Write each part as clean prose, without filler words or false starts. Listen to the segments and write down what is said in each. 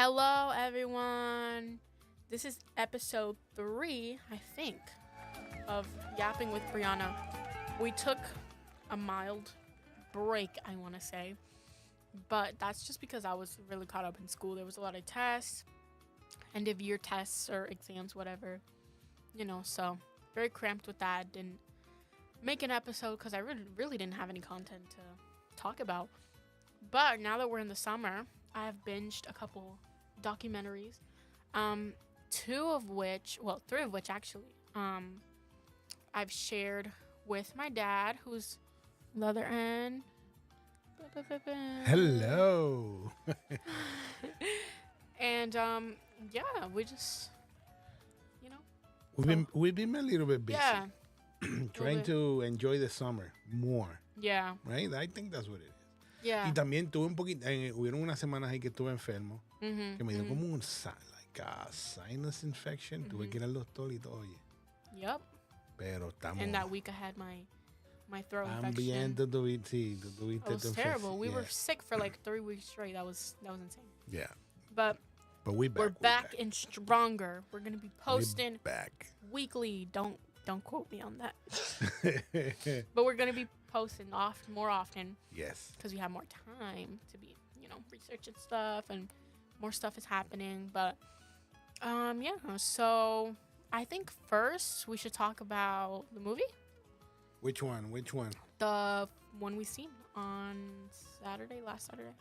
Hello, everyone. This is episode 3, I think, of Yapping with Brianna. We took a mild break, I want to say, but that's just because I was really caught up in school. There was a lot of tests, end of year tests or exams, whatever, so very cramped with that. Didn't make an episode because I really didn't have any content to talk about. But now that we're in the summer, I have binged a couple documentaries, three of which actually, I've shared with my dad, who's on the other end. Hello. And yeah, we just, We've been a little bit busy. yeah, Trying to enjoy the summer more, yeah, right? I think that's what it is. yeah. Y también tuve un poquito, hubieron unas semanas ahí que estuve enfermo, Mm-hmm, que me dio como un like a sinus infection. Tuve que ir al doctor y todo, oye. Yep. Pero estamos. And that week I had my throat También infection. tú tuviste It was tu terrible. We yeah. were sick for like 3 weeks straight. That was insane. Yeah. But We're we're back and stronger. We're gonna be posting We're back. weekly. Don't quote me on that. But we're gonna be posting more often Yes. because we have more time to be, researching stuff and more stuff is happening. But yeah. So I think first we should talk about the movie, Which one? the one we seen on last Saturday.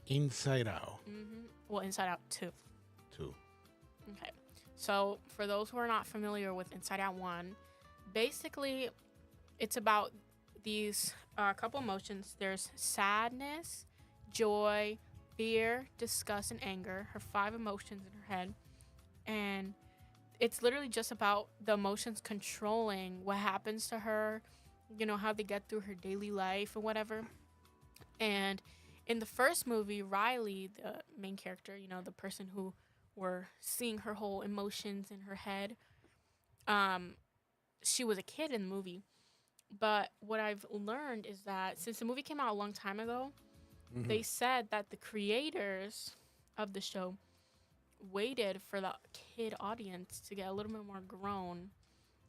Inside Out Well, Inside Out 2. 2. Okay. So, for those who are not familiar with Inside Out 1, basically, it's about these couple emotions. There's sadness, joy, fear, disgust, and anger. Her 5 emotions in her head. And it's literally just about the emotions controlling what happens to her, how they get through her daily life or whatever. And in the first movie, Riley, the main character, the person who we're seeing her whole emotions in her head, she was a kid in the movie. But what I've learned is that since the movie came out a long time ago, they said that the creators of the show waited for the kid audience to get a little bit more grown,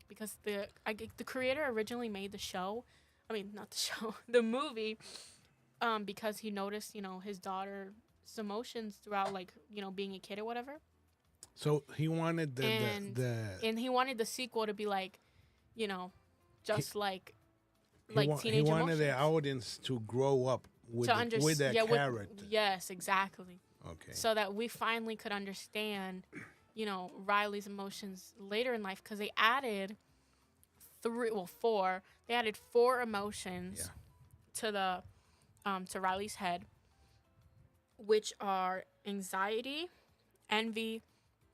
because the creator originally made the show. I mean, not the show, the movie. Because he noticed, his daughter's emotions throughout, being a kid or whatever. So he wanted and he wanted the sequel to be like, just like teenage he wanted emotions. the audience to grow up with that character. Yes, exactly. Okay. So that we finally could understand, Riley's emotions later in life, because they added 4. They added 4 emotions to Riley's head, which are anxiety, envy,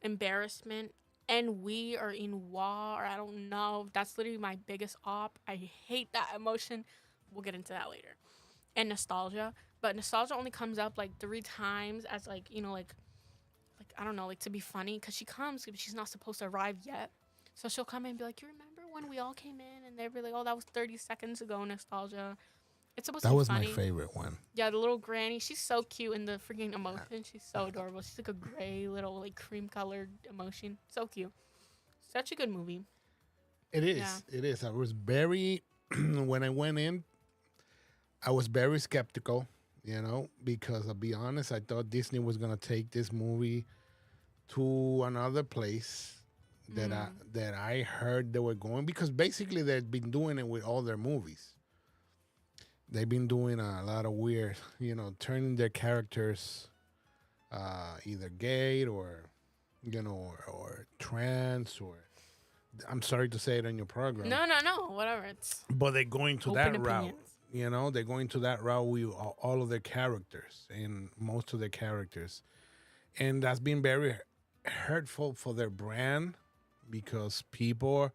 embarrassment, ennui or ennui, or I don't know. That's literally my biggest op. I hate that emotion. We'll get into that later. And nostalgia. But nostalgia only comes up 3 times as I don't know, to be funny, because she comes, but she's not supposed to arrive yet. So she'll come in and be like, you remember when we all came in? And they'll be like, oh, that was 30 seconds ago, nostalgia. It's supposed to be funny. That was my favorite one. Yeah, the little granny. She's so cute in the freaking emotion. She's so adorable. She's like a gray little cream-colored emotion. So cute. Such a good movie. It is. Yeah. It is. I was very, when I went in, I was very skeptical, because I'll be honest, I thought Disney was going to take this movie to another place that I heard they were going, because basically they've been doing it with all their movies. They've been doing a lot of weird, turning their characters either gay or trans, or I'm sorry to say it on your program. No, whatever. It's But they're going to open that route. opinions. They're going to that route with all of their characters and most of their characters. And that's been very hurtful for their brand, because people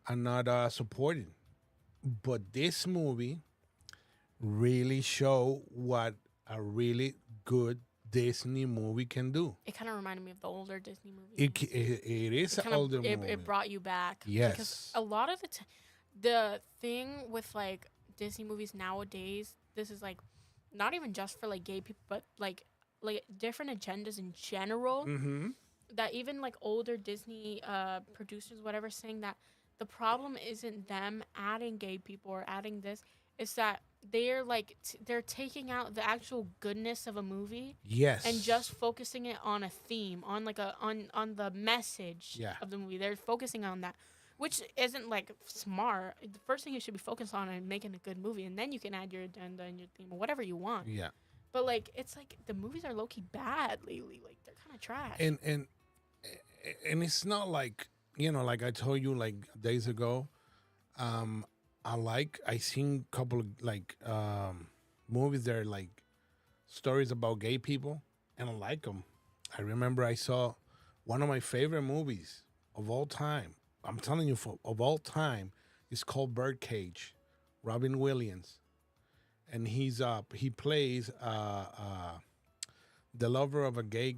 are not supporting. But this movie really show what a really good Disney movie can do. It kind of reminded me of the older Disney movies. It is an older movie. It brought you back. Yes. Because a lot of the thing with Disney movies nowadays, this is not even just for gay people, but like different agendas in general. Mm-hmm. That even like older Disney producers, whatever, saying that the problem isn't them adding gay people or adding this, it's that they're like they're taking out the actual goodness of a movie and just Yes. focusing it on a theme, on like a on the message Yeah. of the movie. They're focusing on that, which isn't like smart. The first thing you should be focused on is making a good movie, and then you can add your agenda and your theme or whatever you want. Yeah. But like it's like the movies are low key bad lately. Like they're kind of trash. And it's not like, like I told you like days ago. Um, I seen a couple of like movies that are like stories about gay people, and I like them. I remember I saw one of my favorite movies of all time. I'm telling you, of all time, it's called Birdcage. Robin Williams, and he plays the lover of a gay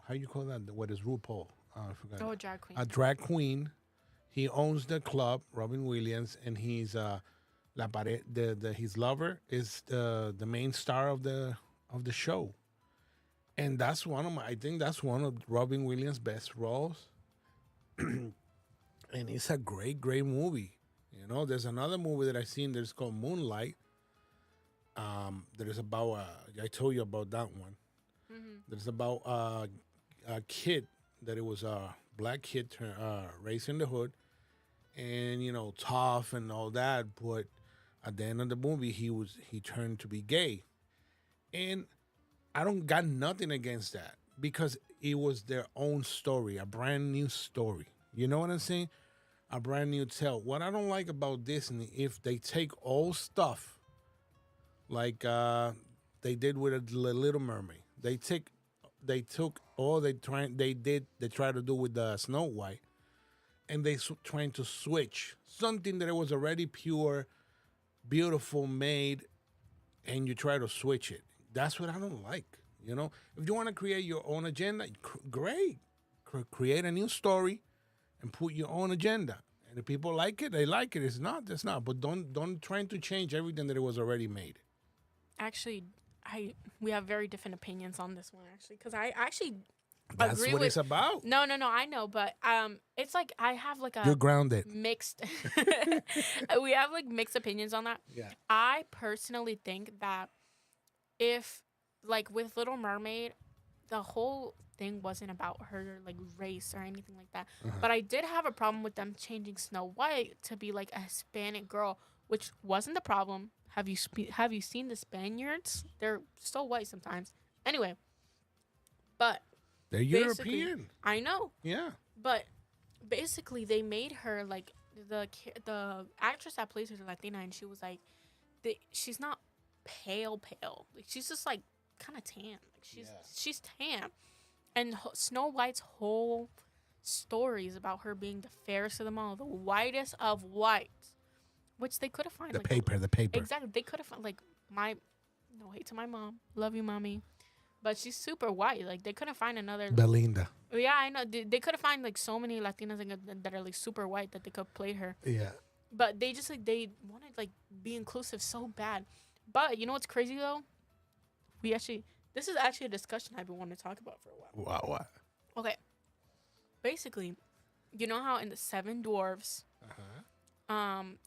how you call that? What is RuPaul? I forgot. Oh, drag queen. A drag queen. He owns the club, Robin Williams, and he's his lover is the main star of the show, and I think that's one of Robin Williams' best roles, and it's a great movie. There's another movie that I seen that's called Moonlight. That is about I told you about that one. Mm-hmm. That is about a kid that it was a black kid raised in the hood, and tough and all that, but at the end of the movie he turned to be gay, and I don't got nothing against that because it was their own story, a brand new story. You know what I'm saying? A brand new tale. What I don't like about Disney, if they take old stuff like they did with the Little Mermaid, they took all they tried to do with the Snow White, and they trying to switch something that it was already pure, beautiful, made, and you try to switch it. That's what I don't like. If you want to create your own agenda, great. Create a new story and put your own agenda. And if people like it, they like it. It's not, that's not. But don't try to change everything that it was already made. Actually, we have very different opinions on this one. Actually, because I actually That's agree what with. it's about. No, I know, but it's like I have like You're a grounded. mixed. We have like mixed opinions on that. Yeah. I personally think that if like with Little Mermaid, the whole thing wasn't about her like race or anything like that. But I did have a problem with them changing Snow White to be like a Hispanic girl, which wasn't the problem. Have you seen the Spaniards? They're so white sometimes. Anyway, but They're European. I know, Yeah. but basically they made her like the actress that plays her is Latina, and she was like, she's not pale. Like she's just like kind of tan. Like she's tan, and Snow White's whole story is about her being the fairest of them all, the whitest of whites, which they could have found The like paper. exactly. They could have found like no hate to my mom, love you, mommy, but she's super white. Like they couldn't find another. Belinda. Yeah, I know. They could have found like so many Latinas that are like super white that they could play her. Yeah. But they just like they wanted like be inclusive so bad. But you know what's crazy though? This is actually a discussion I've been wanting to talk about for a while. Wow. What? Okay. Basically, you know how in the Seven Dwarfs,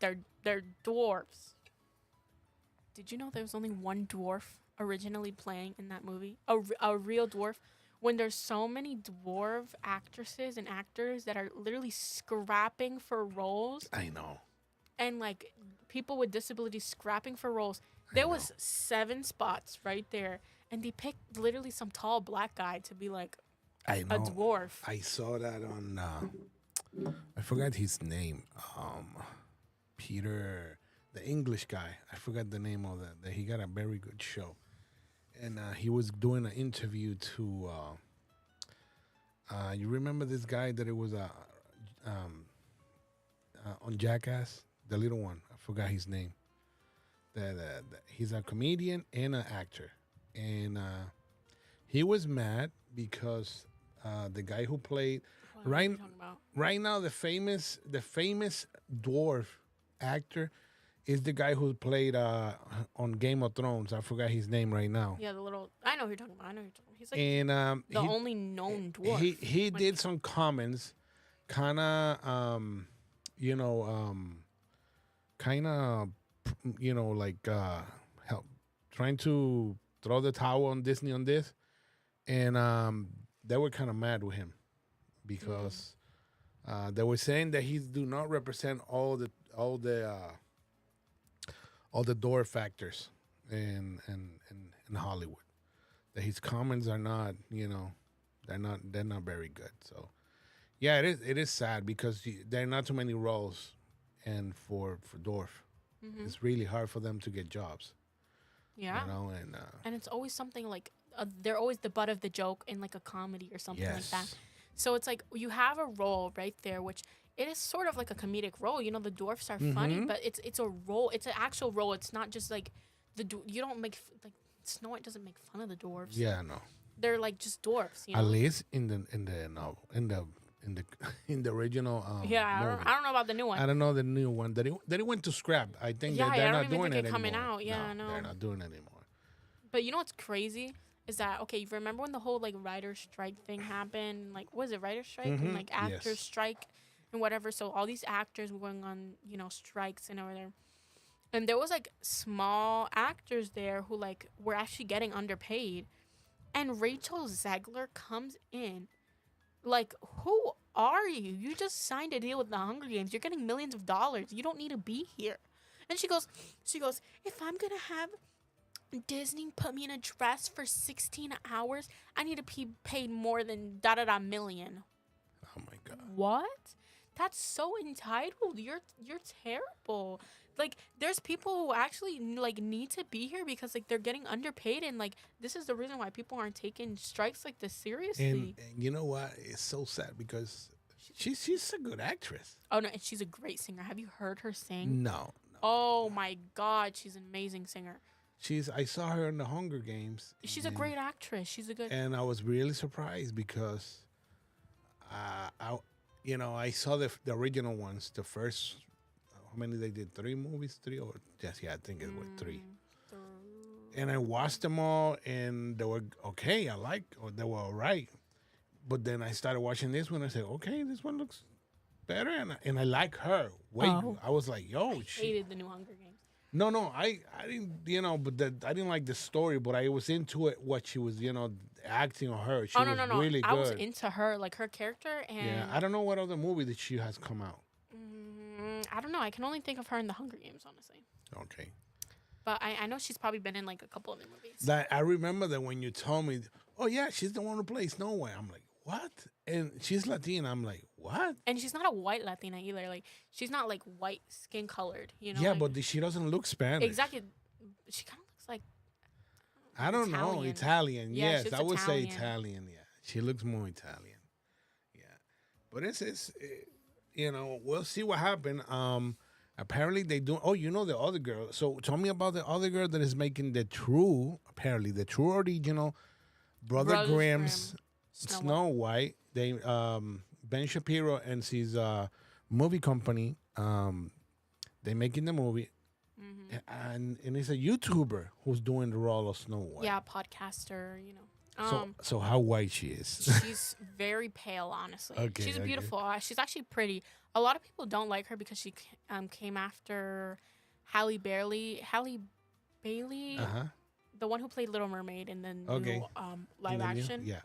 they're dwarves. Did you know there was only one dwarf originally playing in that movie? A real dwarf. When there's so many dwarf actresses and actors that are literally scrapping for roles. I know. And like people with disabilities scrapping for roles. There was 7 spots right there, and they picked literally some tall black guy to be like I know. a dwarf. I saw that on. I forgot his name. Peter, the English guy. I forgot the name of that. He got a very good show, and he was doing an interview to. You remember this guy that it was on Jackass, the little one. I forgot his name. That he's a comedian and an actor, and he was mad because the guy who played What are you talking about? right now the famous dwarf actor is the guy who played on Game of Thrones. I forgot his name right now. Yeah, the little. I know who you're talking about. I know who you're talking about. He's like And the only known dwarf. he Like, did some comments, kind of you know kind of like help trying to throw the towel on Disney on this, and they were kind of mad with him because they were saying that he do not represent all the door factors in Hollywood. That his comments are not, they're not very good. So yeah, it is sad because there are not too many roles, and for dwarf, it's really hard for them to get jobs. yeah. And it's always something like they're always the butt of the joke in like a comedy or something like that. Yes. So it's like you have a role right there, which it is sort of like a comedic role. You know, the dwarfs are funny, but it's a role. It's an actual role. It's not just like you don't make like Snow White doesn't make fun of the dwarves. Yeah, no. They're like just dwarfs. You know? At least in the novel, in the original. Yeah, movie. I don't know about the new one. I don't know the new one that it went to scrap. I think Yeah, they're I don't not even doing think it it coming anymore. out. Yeah, no. They're not doing it anymore. But you know what's crazy is that okay? You remember when the whole like writer strike thing happened? Like, was it writer strike and like actor Yes. strike and whatever? So all these actors were going on, strikes and over there. And there was like small actors there who like were actually getting underpaid. And Rachel Zegler comes in, like, who are you? You just signed a deal with the Hunger Games. You're getting millions of dollars. You don't need to be here. And she goes, if I'm gonna have Disney put me in a dress for 16 hours, I need to be paid more than million. Oh my god. What? That's so entitled. You're terrible. Like, there's people who actually like need to be here because like they're getting underpaid, and like this is the reason why people aren't taking strikes like this seriously. And you know what? It's so sad because she's a good actress. Oh no, and she's a great singer. Have you heard her sing? No. Oh my God, she's an amazing singer. I saw her in the Hunger Games. She's a great actress. She's a good. And I was really surprised because, I saw the original ones, the first. How many they did? 3 movies? 3 or yes, yeah, I think it was 3. And I watched them all, and they were okay. Or they were all right. But then I started watching this one. I said, okay, this one looks better, and I like her. I was like, yo, Hated the new Hunger Games. No, I didn't, but I didn't like the story, but I was into it. What she was, acting on her. She was really good. I was into her, like her character, and yeah, I don't know what other movie that she has come out. I don't know. I can only think of her in the Hunger Games, honestly. Okay. But I know she's probably been in like a couple other movies. That I remember that when you told me, oh yeah, she's the one who plays Snow White. I'm like, what? And she's Latina. I'm like, what? And she's not a white Latina either. Like she's not like white skin colored. Yeah, like, but she doesn't look Spanish. Exactly. She kind of looks like. I don't know. Italian. Yeah, yes, she's I would say Italian. Italian. Yeah, she looks more Italian. Yeah, but we'll see what happened. Apparently they do. Oh, the other girl. So tell me about the other girl that is making the true original Brother Grimm's Snow White. They Ben Shapiro and his movie company. They making the movie, and it's a YouTuber who's doing the role of Snow White. Yeah, podcaster. So how white she is? She's very pale, honestly. Okay, she's okay. beautiful. She's actually pretty. A lot of people don't like her because she came after Halle Bailey, the one who played Little Mermaid in the new live action. Yeah.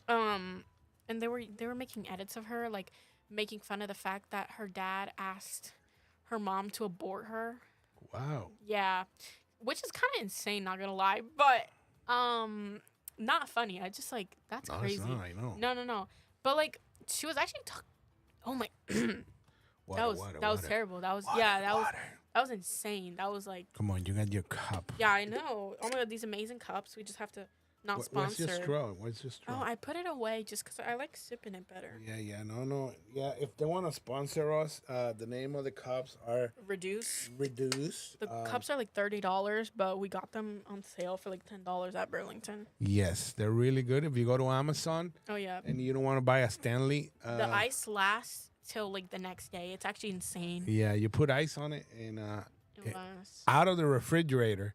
And they were making edits of her, like making fun of the fact that her dad asked her mom to abort her. Wow. Yeah, which is kind of insane, not gonna lie, but not funny. I just like that's crazy. It's not, I know. No. But like she was actually oh my that was terrible. That was that was insane. That was like Come on, you got your cup. yeah, I know. Oh my God, these amazing cups. We just have to not sponsor. What's your straw? Oh, I put it away just because I like sipping it better. Yeah, no. Yeah, if they want to sponsor us, the name of the cups are Reduce. Reduce. The cups are like $30, but we got them on sale for like $10 at Burlington. Yes, they're really good. If you go to Amazon Oh yeah. and you don't want to buy a Stanley, The ice lasts till like the next day. It's actually insane. yeah, you put ice on it and It was. out of the refrigerator,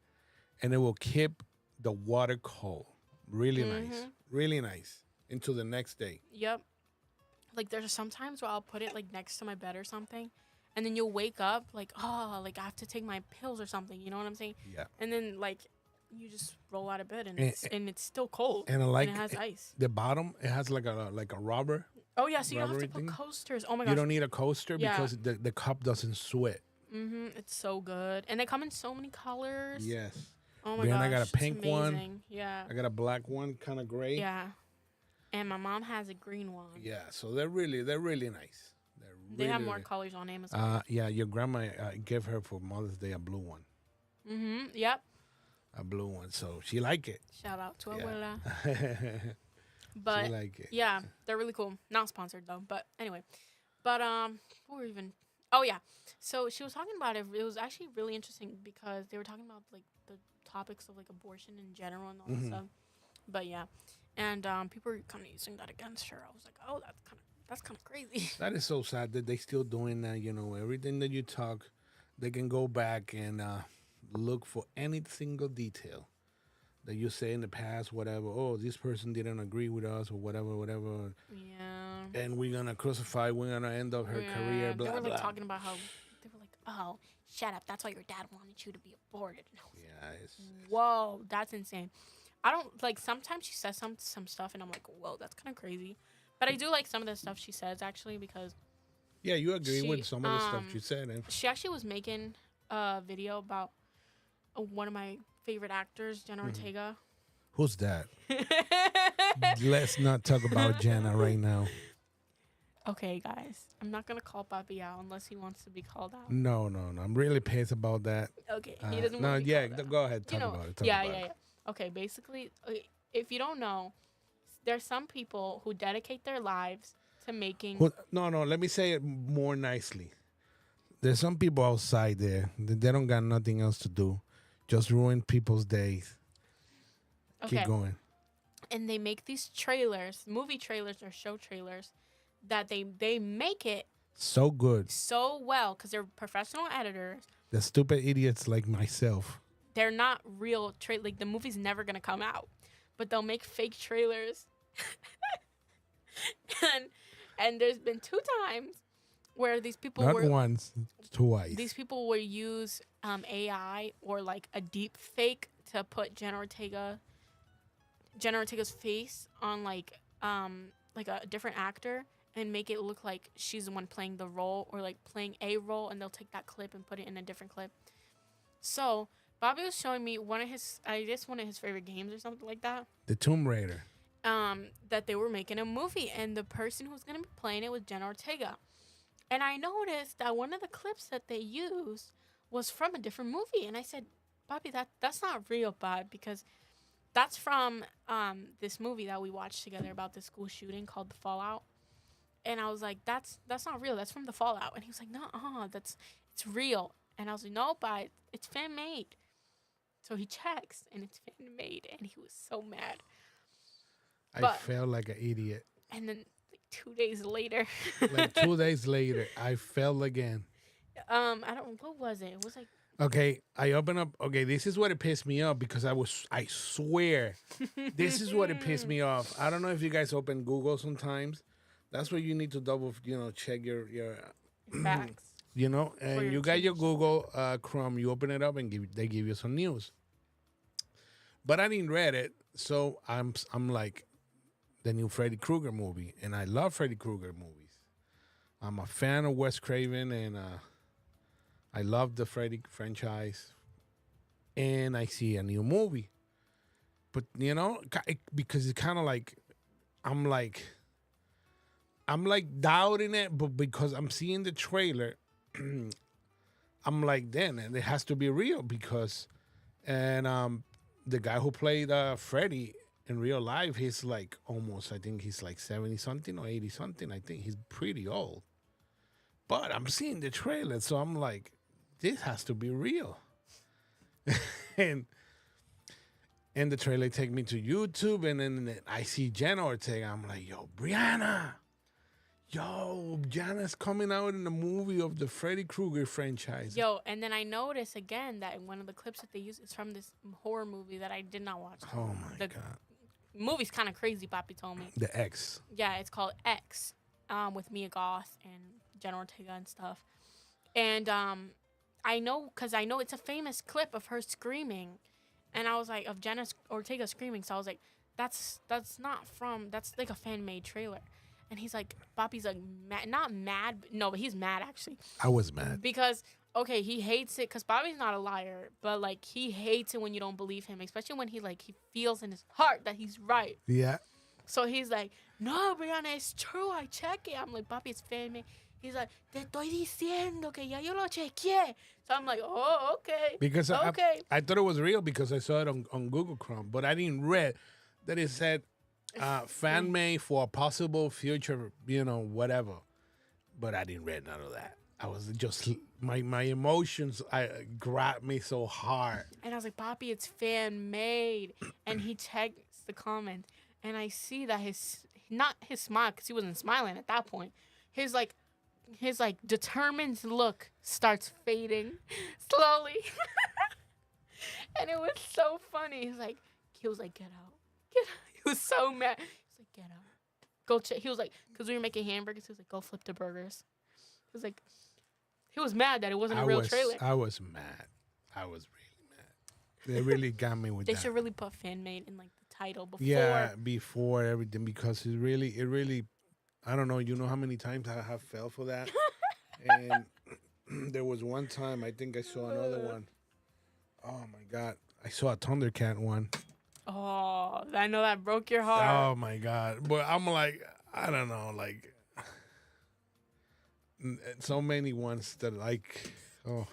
and it will keep the water cold. Really nice. Really nice. Into the next day. Yep. Like there's sometimes where I'll put it like next to my bed or something, and then you'll wake up like, oh, like I have to take my pills or something. You know what I'm saying? Yeah. And then like you just roll out of bed and And- it's still cold And I like and it has ice. the bottom. It has like a rubber. Oh yeah, so you don't have to rubbery put thing. coasters. Oh my You gosh. don't need a coaster Yeah. because the cup doesn't sweat. It's so good, and they come in so many colors. Yes. Oh my Brianna gosh, got a it's pink one. amazing. Yeah. I got a black one, kind of gray. Yeah. And my mom has a green one. Yeah. So they're really nice. They have really more nice. colors on Amazon. Yeah, your grandma gave her for Mother's Day a blue one. Yep. A blue one, so she like it. Shout out to Yeah. Abuela. But she like it. yeah, they're really cool. Not sponsored though, but anyway. But what were we even? Oh yeah. So she was talking about it. It was actually really interesting because they were talking about like the topics of like abortion in general and all that stuff. But yeah, and people were kind of using that against her. I was like, oh, that's kind of crazy. That is so sad that they still doing that. You know, everything that you talk, they can go back and look for any single detail that you say in the past, whatever. Oh, this person didn't agree with us or whatever. Yeah. And we're gonna crucify. We're gonna end up her career. Blah They were like blah. talking about how they were like, oh, shut up. That's why your dad wanted you to be aborted. And I was Yeah, it's, like, whoa, that's insane. I don't like. Sometimes she says some stuff, and I'm like, whoa, that's kind of crazy. But I do like some of the stuff she says actually because yeah, you agree she, with some of the stuff you said. And she actually was making a video about one of my favorite actors, Jenna Ortega. who's that? Let's not talk about Jenna right now. Okay, guys, I'm not gonna call Papi out unless he wants to be called out. No. I'm really pissed about that. Okay, he doesn't. No, want to be yeah, called out. go ahead. Talk about it. Talk about it. Okay, basically, if you don't know, there's some people who dedicate their lives to making. Well, no. Let me say it more nicely. There's some people outside there that they don't got nothing else to do, just ruin people's days. Okay. Keep going. And they make these trailers, movie trailers or show trailers, that they make it So good. so well because they're professional editors. The stupid idiots like myself. They're not real like the movie's never gonna come out, but they'll make fake trailers. and there's been 2 times where these people Not were once, twice. these people will use AI or like a deep fake to put Jenna Ortega's face on like a different actor and make it look like she's the one playing the role or like playing a role, and they'll take that clip and put it in a different clip. So Bobby was showing me one of his favorite games or something like that. The Tomb Raider. That they were making a movie, and the person who was gonna be playing it was Jenna Ortega. And I noticed that one of the clips that they used was from a different movie, and I said, Bobby, that's not real, Bob, because that's from this movie that we watched together about the school shooting called The Fallout. And I was like, that's not real. That's from The Fallout. And he was like, no, it's real. And I was like, no, but it's fan made. So he checks, and it's fan made, and he was so mad. I felt like an idiot. And then like 2 days later, Like 2 days later, I fell again. what was it? It was like, Okay, I open up. Okay, this is what it pissed me off because I swear, this is what it pissed me off. I don't know if you guys open Google sometimes. That's where you need to double, check your facts. And you got your Google Chrome. You open it up and they give you some news. But I didn't read it, so I'm like, the new Freddy Krueger movie, and I love Freddy Krueger movies. I'm a fan of Wes Craven, and I love the Freddy franchise. And I see a new movie, but because it's kind of like, I'm like doubting it, but because I'm seeing the trailer, I'm like, then and it has to be real because, and the guy who played Freddy in real life, he's like almost, I think he's like 70 something or 80 something. I think he's pretty old. But I'm seeing the trailer, so I'm like, this has to be real. and the trailer take me to YouTube, and then I see Jenna Ortega. I'm like, yo, Brianna, Yo, Jana's coming out in the movie of the Freddy Krueger franchise. Yo, and then I noticed again that in one of the clips that they use is from this horror movie that I did not watch. Oh my The god. movie's kind of crazy, Papi told me. The X. Yeah, it's called X, with Mia Goth and Jenna Ortega and stuff. And I know it's a famous clip of her screaming, and I was like, of Jenna Ortega screaming. So I was like, that's like a fan made trailer. And he's like, Papi's like not mad, no, but he's mad actually. I was mad. Because, okay, he hates it because Bobby's not a liar, but, like, he hates it when you don't believe him, especially when he feels in his heart that he's right. Yeah. So he's like, no, Brianna, it's true, I check it. I'm like, Papi, it's fan made. He's like, te estoy diciendo que ya yo lo chequeé. So I'm like, oh, okay. Because okay. I thought it was real because I saw it on Google Chrome, but I didn't read that it said fan made for a possible future, whatever. But I didn't read none of that. I was just my emotions grabbed me so hard. And I was like, Papi, it's fan made. And he checks the comment, and I see that not his smile, because he wasn't smiling at that point. His determined look starts fading slowly. And it was so funny. He was like, get out. Get out. He was so mad. He's like, get out. Go check. He was like, because we were making hamburgers, he was like, go flip the burgers. He was like, he was mad that it wasn't a real trailer. I was mad. I was really mad. They really got me with that. They should really put fan made in the title before. Yeah, before everything, because it really, I don't know. You know how many times I have fell for that? And there was one time, I think I saw another one. Oh my God. I saw a Thundercat one. Oh, I know that broke your heart. Oh my God. But I'm like, I don't know, so many ones that oh.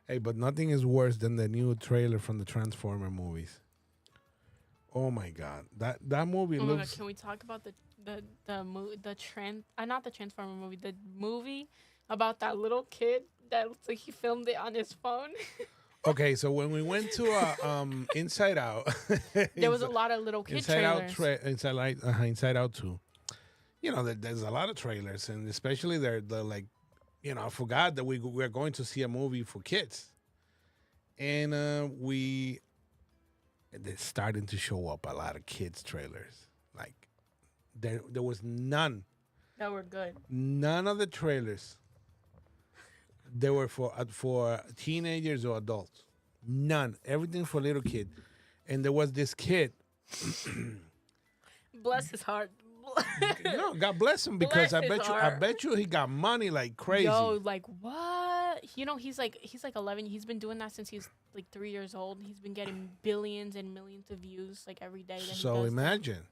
Hey, but nothing is worse than the new trailer from the Transformer movies. Oh my God. That movie oh my looks... God, can we talk about not the Transformer movie, the movie about that little kid that looks like he filmed it on his phone? Okay, so when we went to Inside Out, there was a lot of little kid trailers. Inside Out 2. There's a lot of trailers, and especially they're I forgot that we're going to see a movie for kids, and they're starting to show up a lot of kids trailers. There was none that were good. None of the trailers. They were for teenagers or adults. None. Everything for little kid. And there was this kid. Bless his heart. No, God bless him, because I bet you he got money like crazy. Yo, what? He's like 11. He's been doing that since he's 3 years old. He's been getting billions and millions of views every day. So imagine.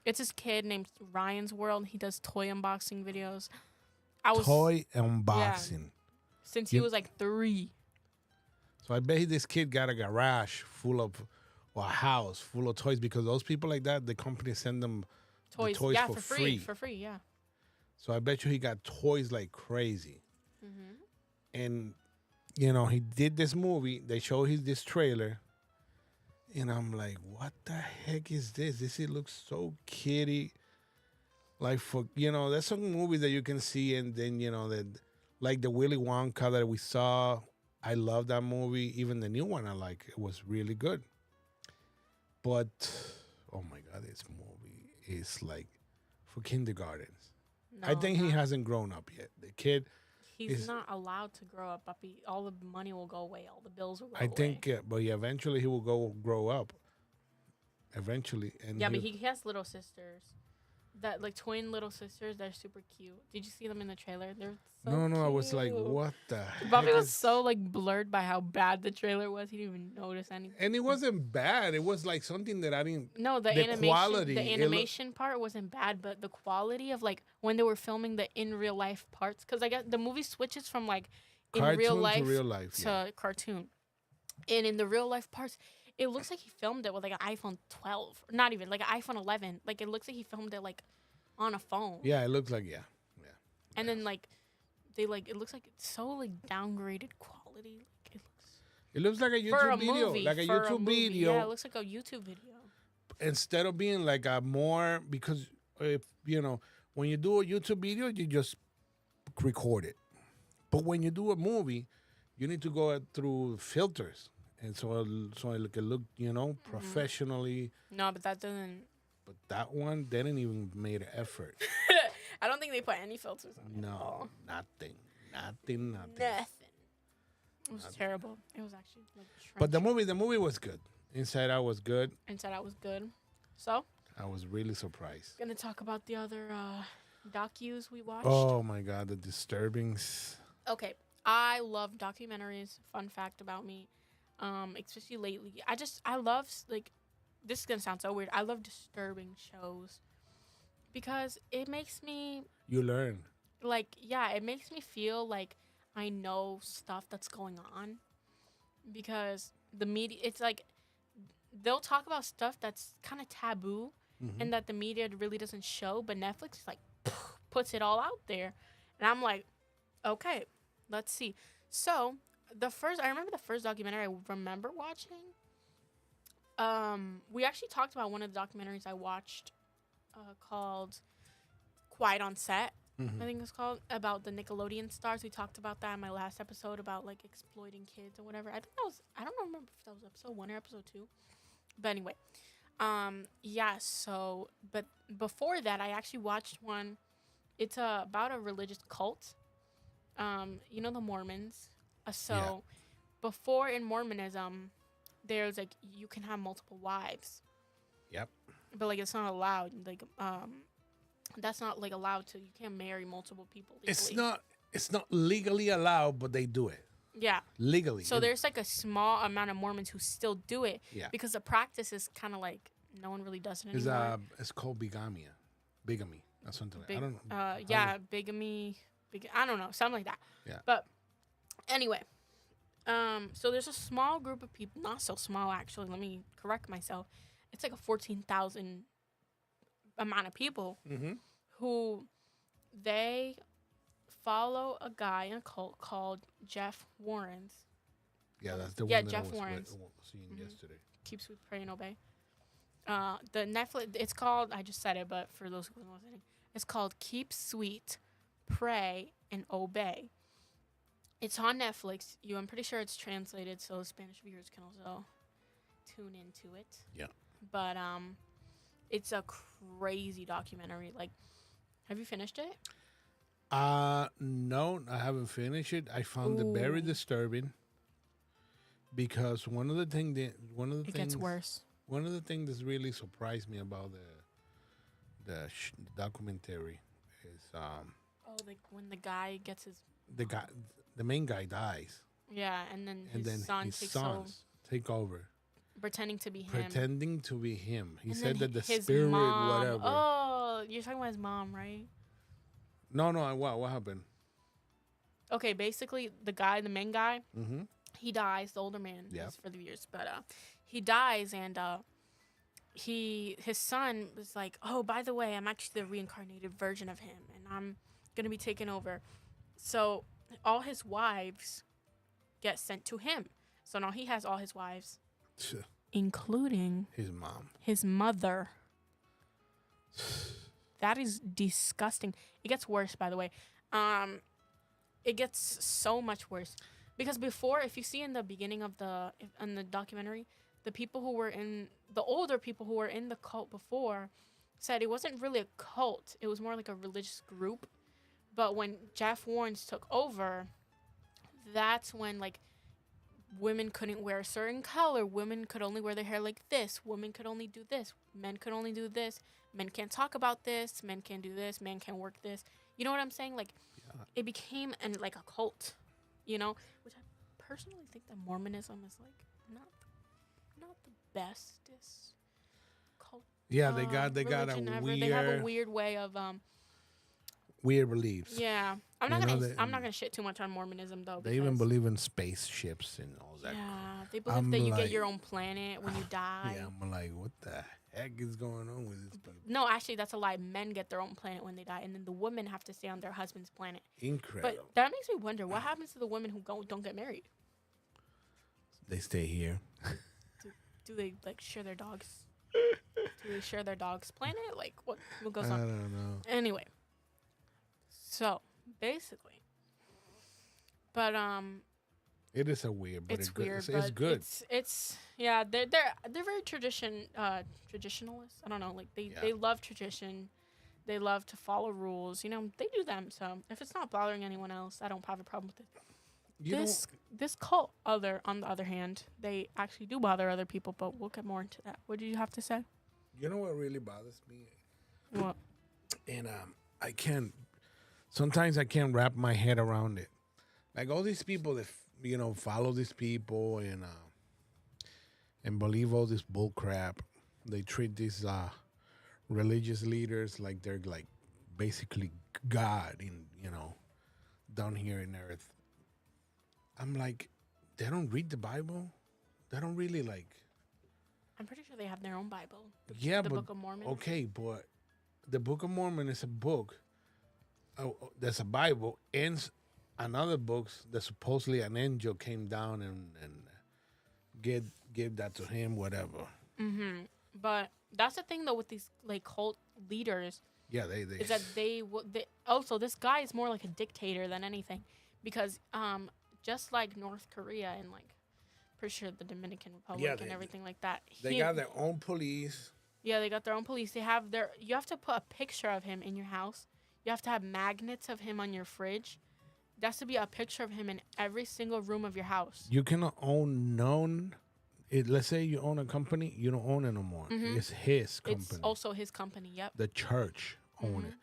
It's this kid named Ryan's World. He does toy unboxing videos. Toy unboxing. Yeah, since he was 3. So I bet this kid got a garage full of, or a house full of toys, because those people like that, the company send them toys yeah, for free. For free, yeah. So I bet you he got toys like crazy. Mm-hmm. And, he did this movie. They showed this trailer. And I'm like, what the heck is this? This looks so kiddie. There's some movies that you can see, and then, the Willy Wonka that we saw. I love that movie. Even the new one I like. It was really good. But, oh my God, this movie is for kindergartens. No, I think he hasn't grown up yet. The kid... He's not allowed to grow up, Papi. All the money will go away. All the bills will go away. I think, but eventually he will grow up. Eventually. And yeah, but he has little sisters. That twin little sisters. They're super cute. Did you see them in the trailer? They're so No, cute. I was like, what the heck? Bobby was so blurred by how bad the trailer was. He didn't even notice anything. And it wasn't bad. It was something that I didn't. No, the animation. Quality, the animation part wasn't bad, but the quality of when they were filming the in real life parts, because I guess the movie switches from in real life to cartoon, and in the real life parts, it looks like he filmed it with an iPhone 12, not even an iPhone 11. It looks like he filmed it on a phone. Yeah, it looks like yeah. And then they it looks like it's so downgraded quality. It looks like a YouTube video, video. Yeah, it looks like a YouTube video. Instead of being a more, because if When you do a YouTube video, you just record it. But when you do a movie, you need to go through filters, and so it can look, professionally. No, but that doesn't. But that one, they didn't even made an effort. I don't think they put any filters on it. No, nothing. Nothing. Nothing. It was terrible. It was actually like. But the movie was good. Inside Out was good. Inside Out was good. So. I was really surprised. Gonna talk about the other docus we watched. Oh my God, the disturbings. Okay, I love documentaries. Fun fact about me, especially lately. I love like. This is gonna sound so weird. I love disturbing shows because it makes me. You learn. Like, yeah, it makes me feel like I know stuff that's going on because the media, it's like they'll talk about stuff that's kind of taboo and that the media really doesn't show, but Netflix like puts it all out there. And I'm like, okay, let's see. So I remember the first documentary I remember watching. We actually talked about one of the documentaries I watched called Quiet on Set. I think it's called, about the Nickelodeon stars. We talked about that in my last episode about like exploiting kids or whatever. I don't remember if that was episode 1 or episode 2. But anyway, yeah, so, but before that, I actually watched one. It's about a religious cult. The Mormons. Before in Mormonism, there's like, you can have multiple wives. Yep. But like, it's not allowed. Like, that's not like allowed to. You can't marry multiple people legally. It's not legally allowed, but they do it. Yeah. Legally. So there's like a small amount of Mormons who still do it. Yeah. Because the practice is kind of like no one really does it anymore. It's called bigamy. That's something. I don't know. Bigamy. I don't know, something like that. Yeah. But anyway, so there's a small group of people, not so small actually. Let me correct myself. It's like a 14,000 amount of people who they follow a guy in a cult called Jeff Warren's. Yeah, that's the one that Jeff I was Warren's. seeing yesterday. Keep sweet, pray, and obey. The Netflix, it's called, I just said it, but for those who are listening, it's called Keep Sweet, Pray, and Obey. It's on Netflix. I'm pretty sure it's translated, so Spanish viewers can also tune into it. Yeah. But it's a crazy documentary. Like, have you finished it? No, I haven't finished it. I found it very disturbing because one of the things gets worse. One of the things that really surprised me about the documentary is like when the guy gets the main guy dies. Yeah, and then his sons take over. Pretending to be him. He and said that the his spirit, mom, whatever. Oh, you're talking about his mom, right? No. What happened? Okay, basically, the main guy, he dies. The older man, for the years, but he dies, and his son was like, "Oh, by the way, I'm actually the reincarnated version of him, and I'm gonna be taking over." So all his wives get sent to him. So now he has all his wives. Including his mother. That is disgusting. It gets worse, by the way. It gets so much worse because before, if you see in the beginning of the documentary, the older people who were in the cult before said it wasn't really a cult. It was more like a religious group. But when Jeff Warren's took over, that's when like women couldn't wear a certain color. Women could only wear their hair like this. Women could only do this. Men could only do this. Men can't talk about this. Men can't do this. Men can't work this. You know what I'm saying? Like, it became like a cult, which I personally think that Mormonism is like not the bestest cult. Yeah, they got a ever. weird. They have a weird way of weird beliefs. Yeah, I'm not gonna shit too much on Mormonism though. They even believe in spaceships and all that. Yeah, they believe that you get your own planet when you die. Yeah, I'm like, what the heck is going on with this people? No, actually, that's a lie. Men get their own planet when they die, and then the women have to stay on their husband's planet. Incredible. But that makes me wonder, what happens to the women who don't get married? They stay here. Do they like share their dogs? Do they share their dog's planet? Like what goes on? I don't know. Anyway, So basically, but It is a weird, but it's good. weird. It's But good. it's yeah. They're very traditionalist. I don't know. Like they love tradition. They love to follow rules. They do them. So if it's not bothering anyone else, I don't have a problem with it. You know, This cult, on the other hand, they actually do bother other people. But we'll get more into that. What did you have to say? you know what really bothers me, What? and I can't. Sometimes I can't wrap my head around it. Like all these people that follow these people and believe all this bull crap. They treat these religious leaders like they're like basically God down here in earth. I'm like, they don't read the Bible. They don't really like. I'm pretty sure they have their own Bible. Yeah, The but Book of Mormon. okay, but the Book of Mormon is a book. There's a Bible and another books that supposedly an angel came down and gave that to him, whatever. Mm-hmm. But that's the thing though with these like cult leaders Yeah, they is that they also this guy is more like a dictator than anything because just like North Korea and like pretty sure the Dominican Republic and everything like that. they got their own police. Yeah, they got their own police. They have you have to put a picture of him in your house. You have to have magnets of him on your fridge. There has to be a picture of him in every single room of your house. You cannot own let's say you own a company, you don't own it no more. Mhm. It's his company. It's also his company, yep. The church own Mhm. it.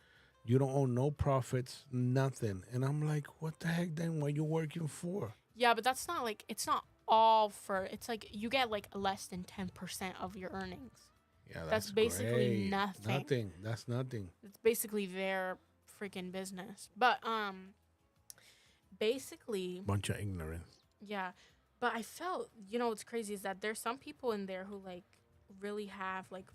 You don't own no profits, nothing. And I'm like, what the heck then? What you working for? Yeah, but that's not like it's not all for it's like you get like less than 10% of your earnings. Yeah, That's basically great. nothing. Nothing. That's nothing. It's basically their freaking business. But basically Bunch of ignorance. yeah. But I felt, what's crazy is that there's some people in there who like really have like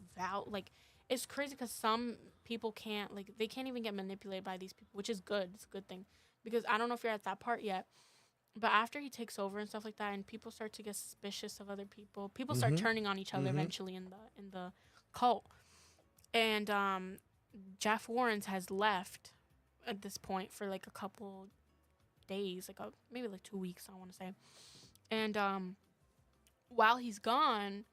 like it's crazy because some people can't like they can't even get manipulated by these people, which is good. It's a good thing because I don't know if you're at that part yet, but after he takes over and stuff like that, and people start to get suspicious of other people, people start turning on each other eventually in the cult, and Jeff Warrens has left at this point for like a couple days, like maybe like 2 weeks, I want to say. And while he's gone,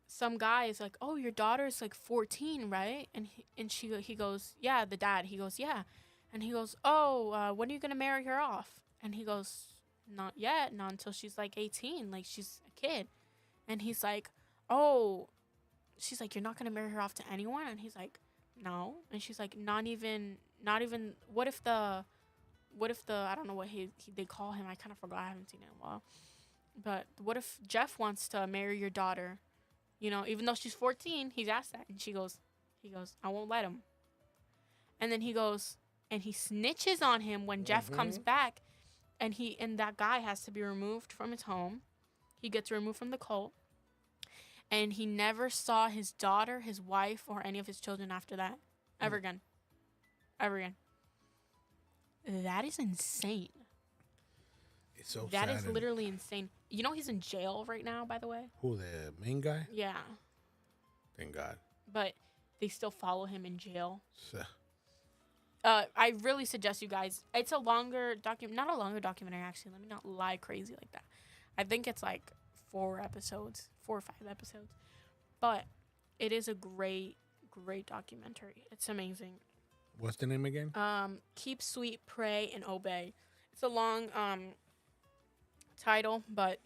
some guy is like, "Oh, your daughter's like 14, right?" And he goes, "Yeah." The dad, he goes, "Yeah," and he goes, "Oh, when are you gonna marry her off?" And he goes, "Not yet, not until she's like 18, like she's a kid." And he's like, "Oh," she's like, "You're not gonna marry her off to anyone?" And he's like, "No." And she's like, not even. What if the I don't know what they call him. I kind of forgot. I haven't seen it in a while. But what if Jeff wants to marry your daughter? Even though she's 14, he's asked that, and he goes, "I won't let him." And then he goes and he snitches on him when Jeff comes back, and that guy has to be removed from his home. He gets removed from the cult, and he never saw his daughter, his wife, or any of his children after that ever again. Ever again. That is insane. It's so That sad. is literally insane. He's in jail right now, by the way. Who, the main guy? Yeah. Thank God. But they still follow him in jail. So, I really suggest you guys. It's a longer not a longer documentary, actually. Let me not lie crazy like that. I think it's like 4 or 5 episodes. But it is a great, great documentary. It's amazing. what's the name again? Keep Sweet, Pray, and Obey. It's a long title, but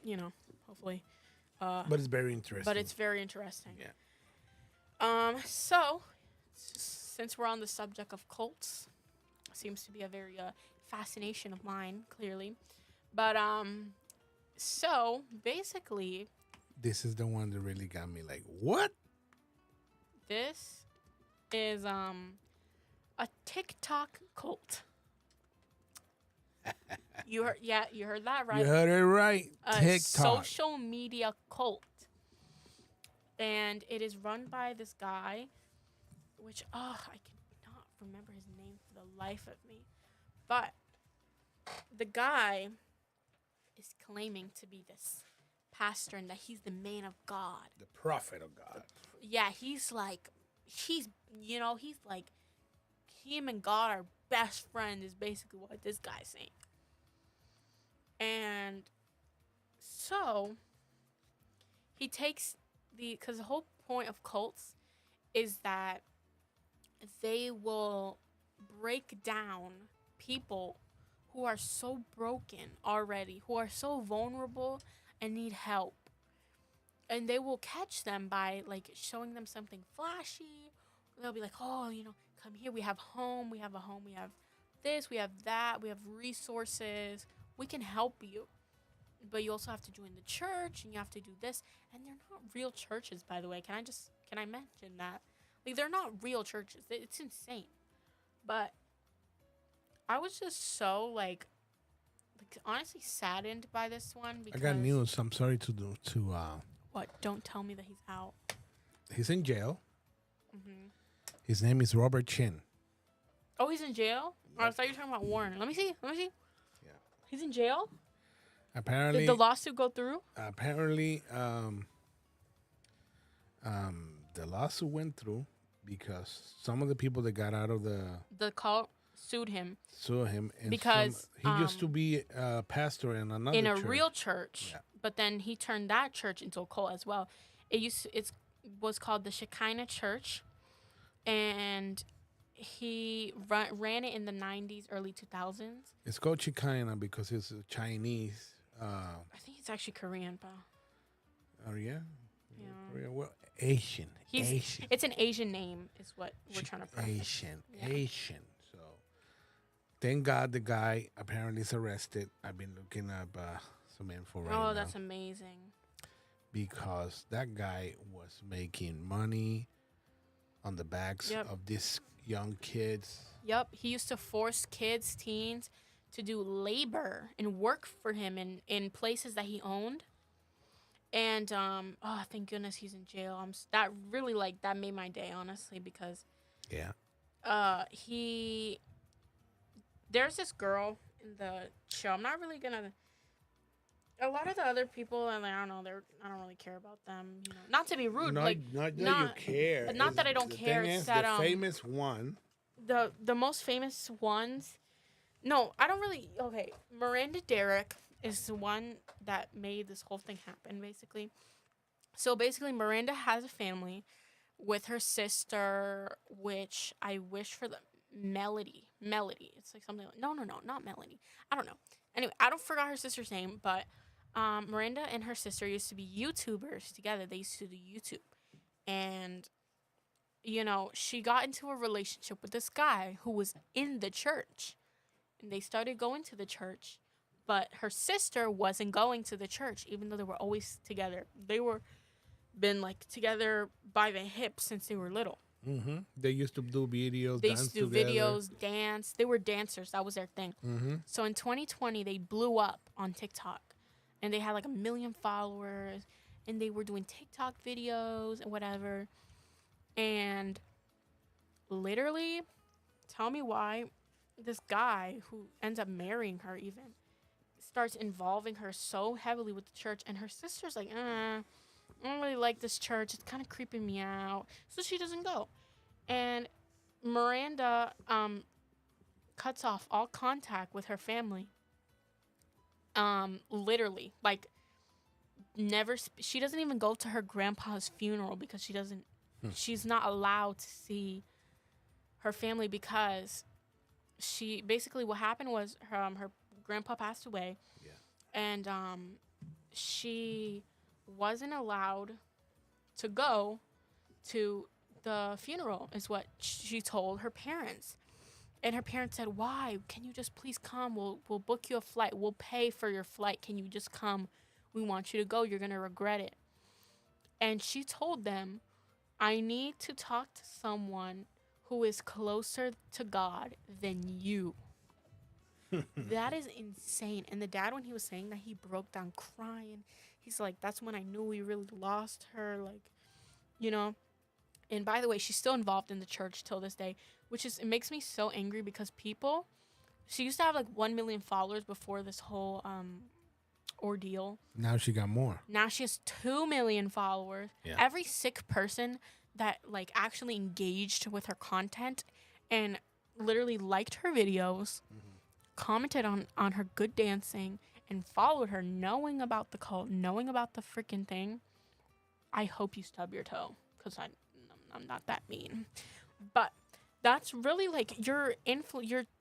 hopefully. But it's very interesting. But it's very interesting. Yeah. So since we're on the subject of cults, seems to be a very fascination of mine, clearly. But so basically, This is the one that really got me like, what? this is a TikTok cult. You heard that right. You heard it right. A TikTok. social media cult. And it is run by this guy, which, I cannot remember his name for the life of me. But the guy is claiming to be this pastor and that he's the man of God. The prophet of God. Yeah, he's like, him and God are best friend is basically what this guy's saying. And so he takes because the whole point of cults is that they will break down people who are so broken already, who are so vulnerable and need help. And they will catch them by like showing them something flashy. They'll be like, oh, come here. We have home. We have a home. We have this. We have that. We have resources. We can help you. But you also have to join the church and you have to do this. And they're not real churches, by the way. Can I mention that? Like, they're not real churches. It's insane. But I was just so like honestly saddened by this one because I got news. I'm sorry to what? Don't tell me that he's out. He's in jail. Mm-hmm. His name is Robert Chin. Oh, he's in jail? Yep. Oh, I thought you were talking about Warren. Let me see. Yeah. He's in jail? Apparently. Did the lawsuit go through? Apparently, the lawsuit went through because some of the people that got out of the cult sued him. And because he used to be a pastor in another in a church. real church. Yeah. But then he turned that church into a cult as well. It was called the Shekinah Church, and he ran it in the 90s, early 2000s. It's called Shekinah because it's a Chinese. I think it's actually Korean, pal. Oh yeah. Yeah. Korean. Well, Asian. Asian. It's an Asian name, is what we're trying to prove. Asian. So, thank God the guy apparently is arrested. I've been looking up some info right now. Oh, that's amazing. Because that guy was making money on the backs of these young kids. Yep. He used to force kids, teens, to do labor and work for him in places that he owned. And, thank goodness he's in jail. That made my day, honestly, because... Yeah. There's this girl in the show. I'm not really gonna... A lot of the other people, I don't know, I don't really care about them. Not to be rude, not that you care. Not that I don't care. It's that the famous one. The most famous ones. No, I don't really. Okay, Miranda Derrick is the one that made this whole thing happen, basically. So basically, Miranda has a family with her sister, which I wish for the Melody. It's like something like, no, not Melody. I don't know. Anyway, I don't forgot her sister's name, but Miranda and her sister used to be YouTubers together. They used to do YouTube. And, she got into a relationship with this guy who was in the church. And they started going to the church. But her sister wasn't going to the church, even though they were always together. They were been, together by the hip since they were little. Mm-hmm. They used to do videos, They used to do videos, dance. They were dancers. That was their thing. Mm-hmm. So in 2020, they blew up on TikTok. And they had, 1 million followers. And they were doing TikTok videos and whatever. And literally, tell me why this guy who ends up marrying her even starts involving her so heavily with the church. And her sister's like, I don't really like this church. It's kind of creeping me out. So she doesn't go. And Miranda cuts off all contact with her family. Literally. Never. She doesn't even go to her grandpa's funeral because she doesn't. She's not allowed to see her family because she basically what happened was her grandpa passed away. Yeah. And she wasn't allowed to go to the funeral is what she told her parents. And her parents said, why? Can you just please come? We'll book you a flight. We'll pay for your flight. Can you just come? We want you to go. You're going to regret it. And she told them, I need to talk to someone who is closer to God than you. That is insane. And the dad, when he was saying that, he broke down crying. He's like, that's when I knew we really lost her. And by the way, she's still involved in the church till this day, it makes me so angry because she used to have 1 million followers before this whole ordeal. Now she got more. Now she has 2 million followers. Yeah. Every sick person that actually engaged with her content and literally liked her videos, commented on her good dancing, and followed her, knowing about the cult, knowing about the freaking thing, I hope you stub your toe, because I'm not that mean. But that's really like you're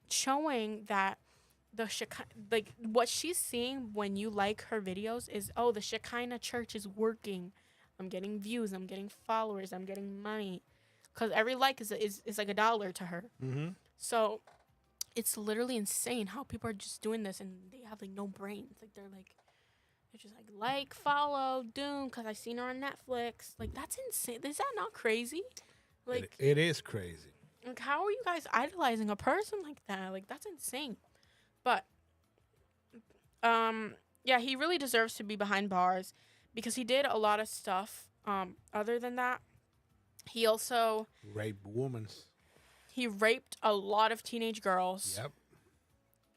showing that like what she's seeing when you like her videos is, oh, the Shekinah church is working. I'm getting views, I'm getting followers, I'm getting money, because every like is like $1 to her. Mm-hmm. So it's literally insane how people are just doing this and they have like no brains. Like they're just like follow Doom because I seen her on Netflix. Like that's insane. Is that not crazy? Like It is crazy. like how are you guys idolizing a person like that? Like that's insane. But yeah, he really deserves to be behind bars because he did a lot of stuff. Other than that, he also Rape women. he raped a lot of teenage girls. Yep.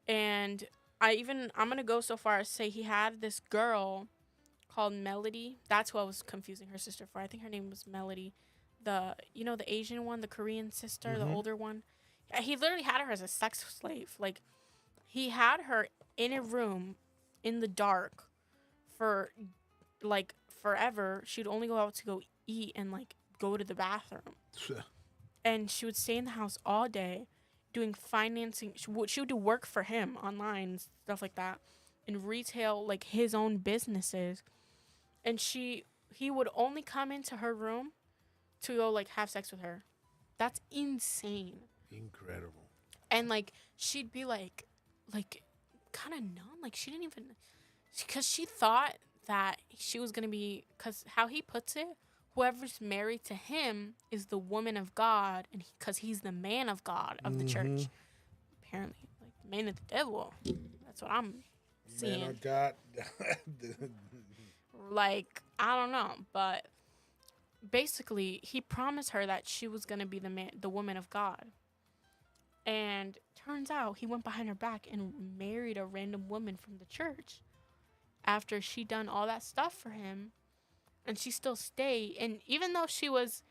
And I'm gonna go so far as say he had this girl called Melody. That's who I was confusing her sister for. I think her name was Melody. The Asian one, the Korean sister, the older one. Yeah, he literally had her as a sex slave. Like he had her in a room in the dark for like forever. She'd only go out to go eat and like go to the bathroom. And she would stay in the house all day doing financing. She would do work for him online and stuff like that and retail like his own businesses. And he would only come into her room to go like have sex with her. That's insane. Incredible. And like she'd be like kind of numb. Like she didn't even, because she thought that she was going to be, because how he puts it, whoever's married to him is the woman of God, and because he's the man of God of the church. Apparently, like the man of the devil. That's what I'm seeing. Man of God. Like I don't know, but basically, he promised her that she was gonna be the woman of God, and turns out he went behind her back and married a random woman from the church after she done all that stuff for him. And she still stayed. And even though he was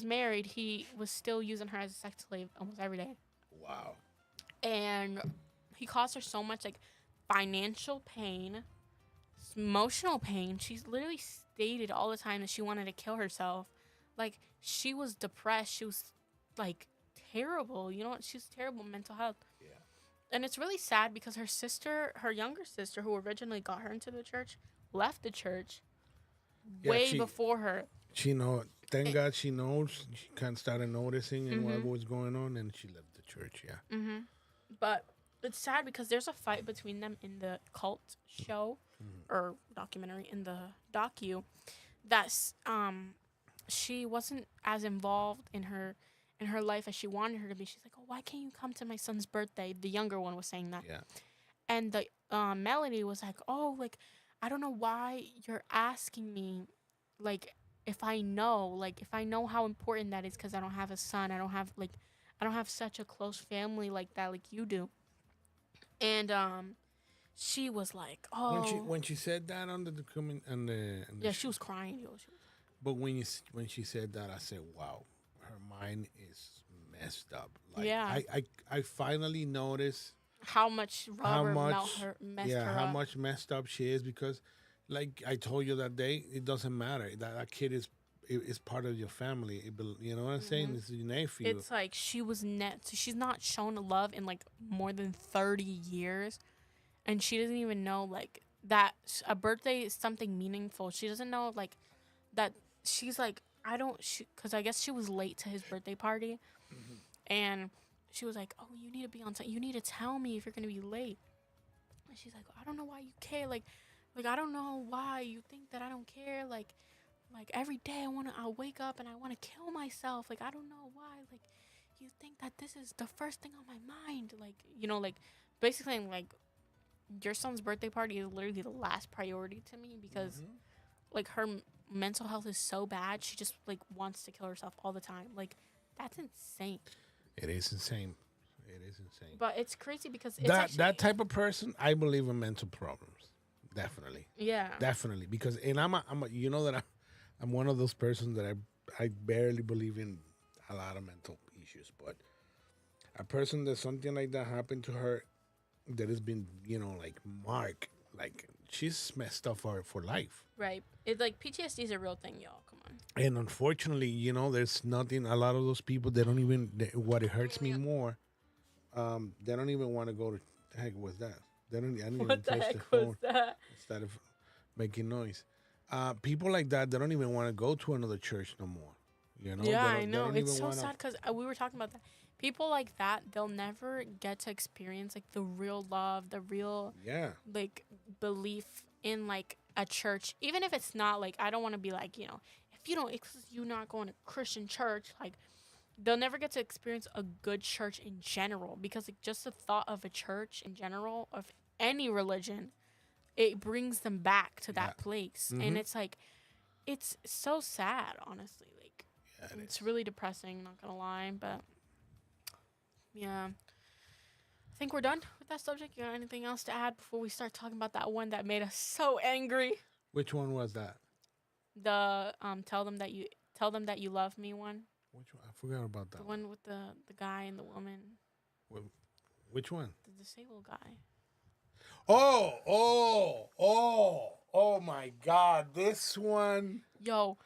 married, he was still using her as a sex slave almost every day. Wow. And he caused her so much like financial pain, emotional pain. She's literally stated all the time that she wanted to kill herself. Like she was depressed. She was like terrible. She's terrible mental health. Yeah. And it's really sad because her younger sister, who originally got her into the church, left the church. Way before her. Thank God she knows. She kind of started noticing and what was going on, and she left the church, yeah. But it's sad because there's a fight between them in the cult show or documentary, in the docu, that she wasn't as involved in her life as she wanted her to be. She's like, oh, why can't you come to my son's birthday? The younger one was saying that. Yeah. And the Melody was like, oh, like, I don't know why you're asking me, like, if I know how important that is, because I don't have a son. I don't have such a close family like that, like you do. And she was like, oh. When she said that on the document yeah, she was crying. But when she said that, I said, wow, her mind is messed up. Like, yeah. I finally noticed how much Robert messed her up. How much messed up she is, because like I told you that day, it doesn't matter. That kid is part of your family. You know what I'm saying? It's your nephew. It's like she's not shown love in like more than 30 years. And she doesn't even know like that a birthday is something meaningful. She doesn't know like that. She's like, because I guess she was late to his birthday party. And she was like, oh, you need to be on time. You need to tell me if you're going to be late. And she's like, I don't know why you care. Like I don't know why you think that I don't care. Like every day I wake up and I want to kill myself. Like, I don't know why. Like, you think that this is the first thing on my mind. Like, like basically like your son's birthday party is literally the last priority to me because like her mental health is so bad. She just like wants to kill herself all the time. Like, that's insane. It is insane. But it's crazy because that type of person, I believe in mental problems. Definitely. Yeah. Definitely. Because I'm one of those persons that I barely believe in a lot of mental issues, but A person that something like that happened to her, that has been, like marked, like she's messed up for life. Right. It's like PTSD is a real thing, y'all. Come on. And unfortunately, there's nothing. A lot of those people, they don't even. What it hurts me more, they don't even want to go to. The heck was that? They don't. I didn't even What the touch the heck was phone that? instead of making noise. People like that, they don't even want to go to another church no more. Yeah, they I don't. They know. don't It's even so want to. sad because we were talking about that. People like that, they'll never get to experience like the real love, the real Yeah. like belief in like a church, even if it's not like I don't want to be like if you don't, if you're not going to Christian church, like they'll never get to experience a good church in general because like just the thought of a church in general of any religion, it brings them back to Yeah. that place, and Mm-hmm. it's like it's so sad, honestly. Like Yeah, it it's is. really depressing, not gonna lie, but yeah. I think we're done with that subject. You got anything else to add before we start talking about that one that made us so angry? Which one was that? The tell them that you love me one. Which one? I forgot about The that one. one with the guy and the woman, Which one? the disabled guy. Oh my God! This one. Yo,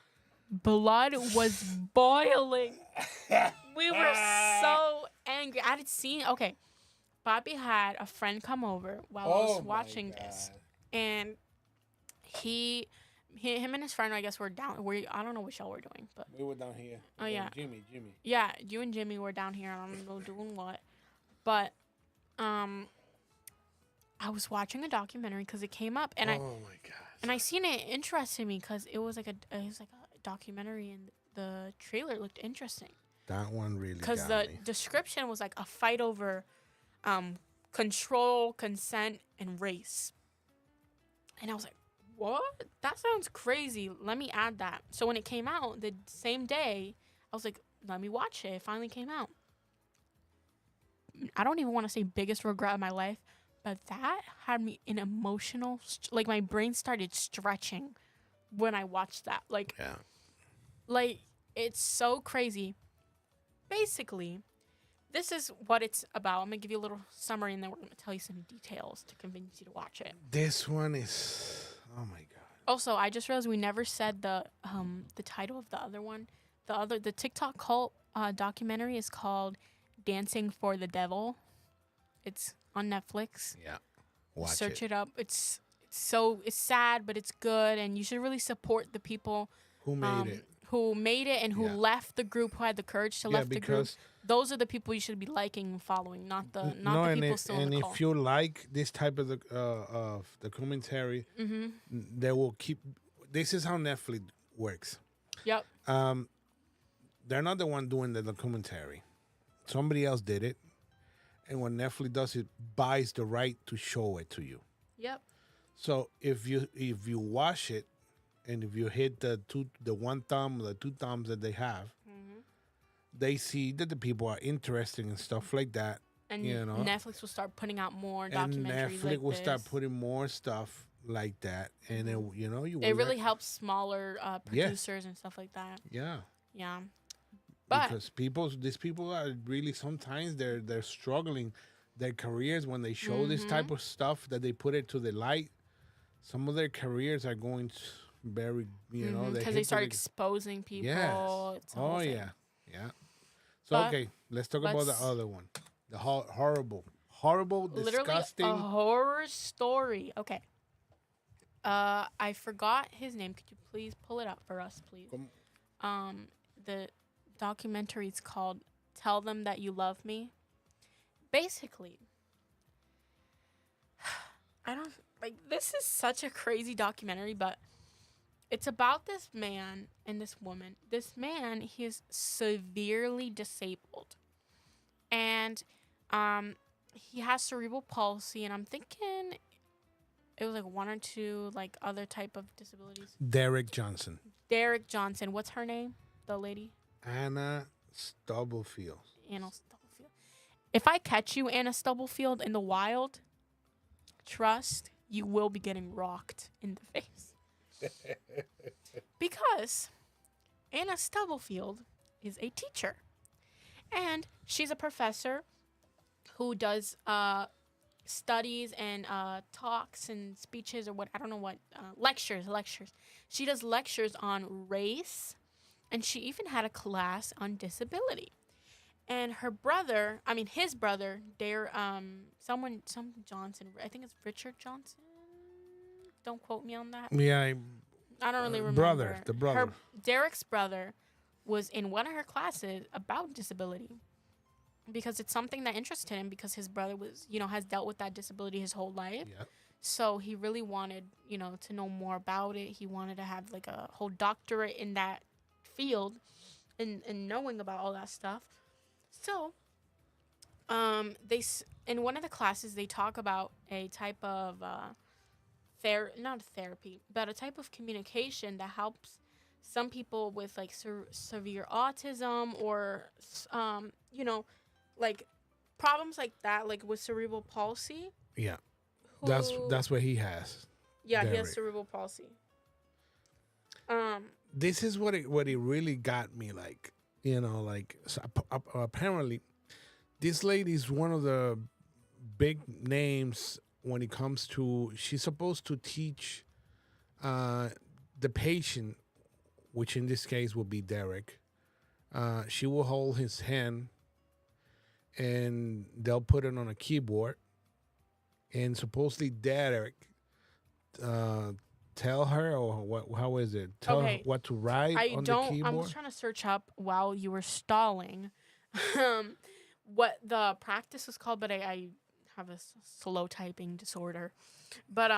blood was boiling. We were so angry. I had seen. Okay, Bobby had a friend come over while I was Oh my watching God. this, and him and his friend, I guess, were down. I don't know what y'all were doing, but We were down here. Oh, yeah. Jimmy. yeah, you and Jimmy were down here. I don't know doing what, but I was watching a documentary because it came up, and Oh my God. I seen it interested me because it was like a documentary, and the trailer looked interesting That one really because got the me. description was like a fight over control, consent, and race. And I was like, what? That sounds crazy. Let me add that. So when it came out the same day, I was like, let me watch it. It finally came out. I don't even want to say biggest regret of my life, but that had me in emotional, like my brain started stretching when I watched that. Yeah. Like it's so crazy. Basically, this is what it's about. I'm going to give you a little summary and then we're going to tell you some details to convince you to watch it. This one is. Oh my God. Also, I just realized we never said the title of the other one. The TikTok cult documentary is called Dancing for the Devil. It's on Netflix. Yeah. Watch Search it up. It's sad, but it's good, and you should really support the people Who made it? who made it and who Yeah. left the group, who had the courage to Yeah, left the group. because Those are the people you should be liking and following, not the no, and people still in the call. if you like this type of the commentary, Mm-hmm. they will keep. This is how Netflix works. Yep. They're not the one doing the documentary. Somebody else did it, and when Netflix does it, buys the right to show it to you. Yep. So if you watch it, and if you hit the one thumb, the two thumbs that they have, Mm-hmm. they see that the people are interested in stuff like that. And You know? Netflix will start putting out more And documentaries Netflix like will this. start putting more stuff like that, and then you It will really helps smaller producers and stuff like that. yeah. Yeah. But Because these people are really sometimes they're struggling their careers when they show this type of stuff that they put it to the light. Some of their careers are going to very because they start exposing people. Yes. It's a whole thing. Yeah. So But okay, let's talk about the let's- other one, the horrible, Literally disgusting. a horror story. Okay. I forgot his name. Could you please pull it up for us, please? The documentary is called "Tell Them That You Love Me." Basically, I don't like. This is such a crazy documentary, but it's about this man and this woman. This man, he is severely disabled, and he has cerebral palsy, and I'm thinking it was like one or two like other type of disabilities. Derek Johnson, Derek Johnson. What's her name? The lady? Anna Stubblefield. Anna Stubblefield. If I catch you, Anna Stubblefield, in the wild, trust, you will be getting rocked in the face. Because Anna Stubblefield is a teacher. And she's a professor who does studies and talks and speeches or what, I don't know what, lectures. She does lectures on race, and she even had a class on disability. And his brother, some Johnson, I think it's Richard Johnson. Don't quote me on that. Yeah, I don't really remember. The brother. Derek's brother was in one of her classes about disability because it's something that interested him because his brother has dealt with that disability his whole life. Yeah. So he really wanted, to know more about it. He wanted to have like a whole doctorate in that field and knowing about all that stuff. So, in one of the classes, they talk about a type of not therapy, but a type of communication that helps some people with like severe autism or like problems like that, like with cerebral palsy. Yeah, that's what he has. Yeah, he has cerebral palsy. This is what it really got me, like, so apparently this lady is one of the big names when it comes to, she's supposed to teach the patient, which in this case would be Derek. She will hold his hand and they'll put it on a keyboard, and supposedly Derek tell her, or what? How is it? Tell her what to write on the keyboard? I'm just trying to search up while you were stalling what the practice is called, but I have a slow typing disorder. But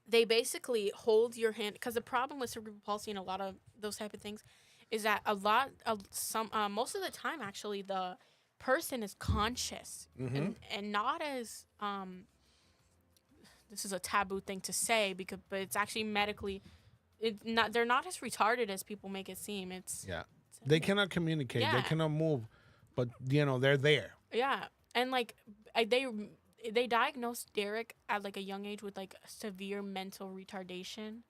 they basically hold your hand, because the problem with cerebral palsy and a lot of those type of things is that most of the time actually the person is conscious and not as this is a taboo thing to say but it's actually medically they're not as retarded as people make it seem. They cannot communicate. Yeah. They cannot move, but they're there. Yeah, and like they diagnosed Derek at like a young age with like severe mental retardation,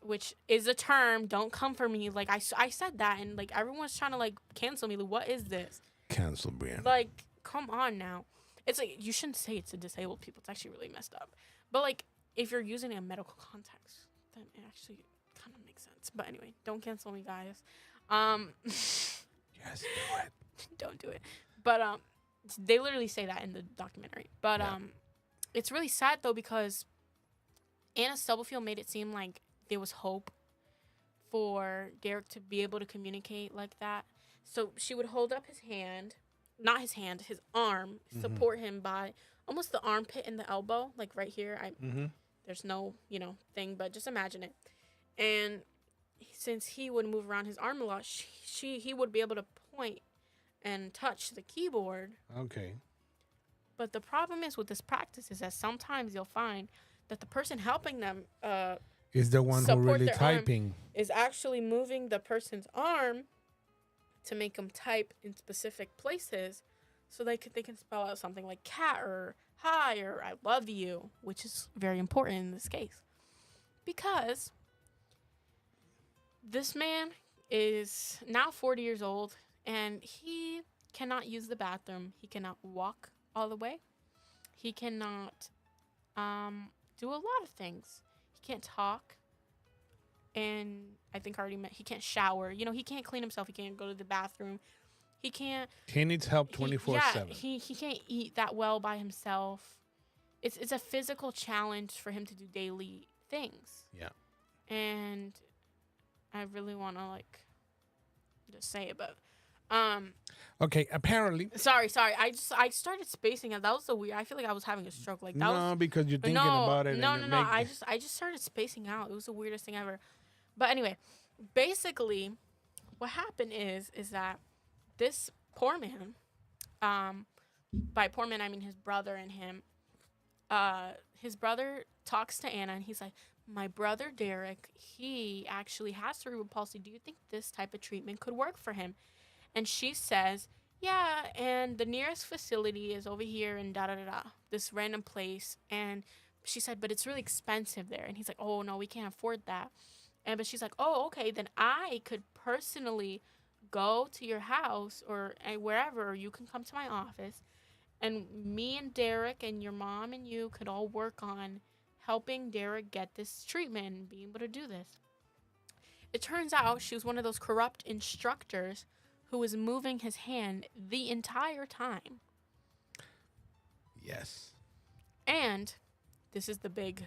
which is a term. Don't come for me. Like I said that, and like everyone's trying to like cancel me. Like, what is this? Cancel Brianna. Like, come on now. It's like you shouldn't say it's to disabled people. It's actually really messed up. But like if you're using it in a medical context, then it actually kind of makes sense. But anyway, don't cancel me, guys. Yes, do it. Don't do it. But they literally say that in the documentary. But it's really sad though, because Anna Stubblefield made it seem like there was hope for Derek to be able to communicate like that. So she would hold up his arm, support him by almost the armpit and the elbow, like right here. There's no, thing, but just imagine it. And since he would move around his arm a lot, he would be able to point and touch the keyboard. Okay. But the problem is with this practice is that sometimes you'll find that the person helping them is the one who really typing is actually moving the person's arm to make them type in specific places, so they can spell out something like cat or hi or I love you, which is very important in this case, because this man is now 40 years old and he cannot use the bathroom. He cannot walk all the way. He cannot do a lot of things. He can't talk. And I think I already meant he can't shower. He can't clean himself. He can't go to the bathroom. He can't. He needs help 24/7. He can't eat that well by himself. It's a physical challenge for him to do daily things. Yeah. And I really want to just say it, but okay, apparently. Sorry. I started spacing out. That was so weird. I feel like I was having a stroke. Because you're thinking about it. No. I just started spacing out. It was the weirdest thing ever. But anyway, basically, what happened is that this poor man, by poor man I mean his brother and him. His brother talks to Anna and he's like, my brother Derek, he actually has cerebral palsy. Do you think this type of treatment could work for him? And she says, yeah, and the nearest facility is over here in this random place. And she said, but it's really expensive there. And he's like, oh, no, we can't afford that. But she's like, oh, okay, then I could personally go to your house or wherever, or you can come to my office And me and Derek and your mom and you could all work on helping Derek get this treatment and be able to do this. It turns out she was one of those corrupt instructors who was moving his hand the entire time. Yes. And this is the whoop.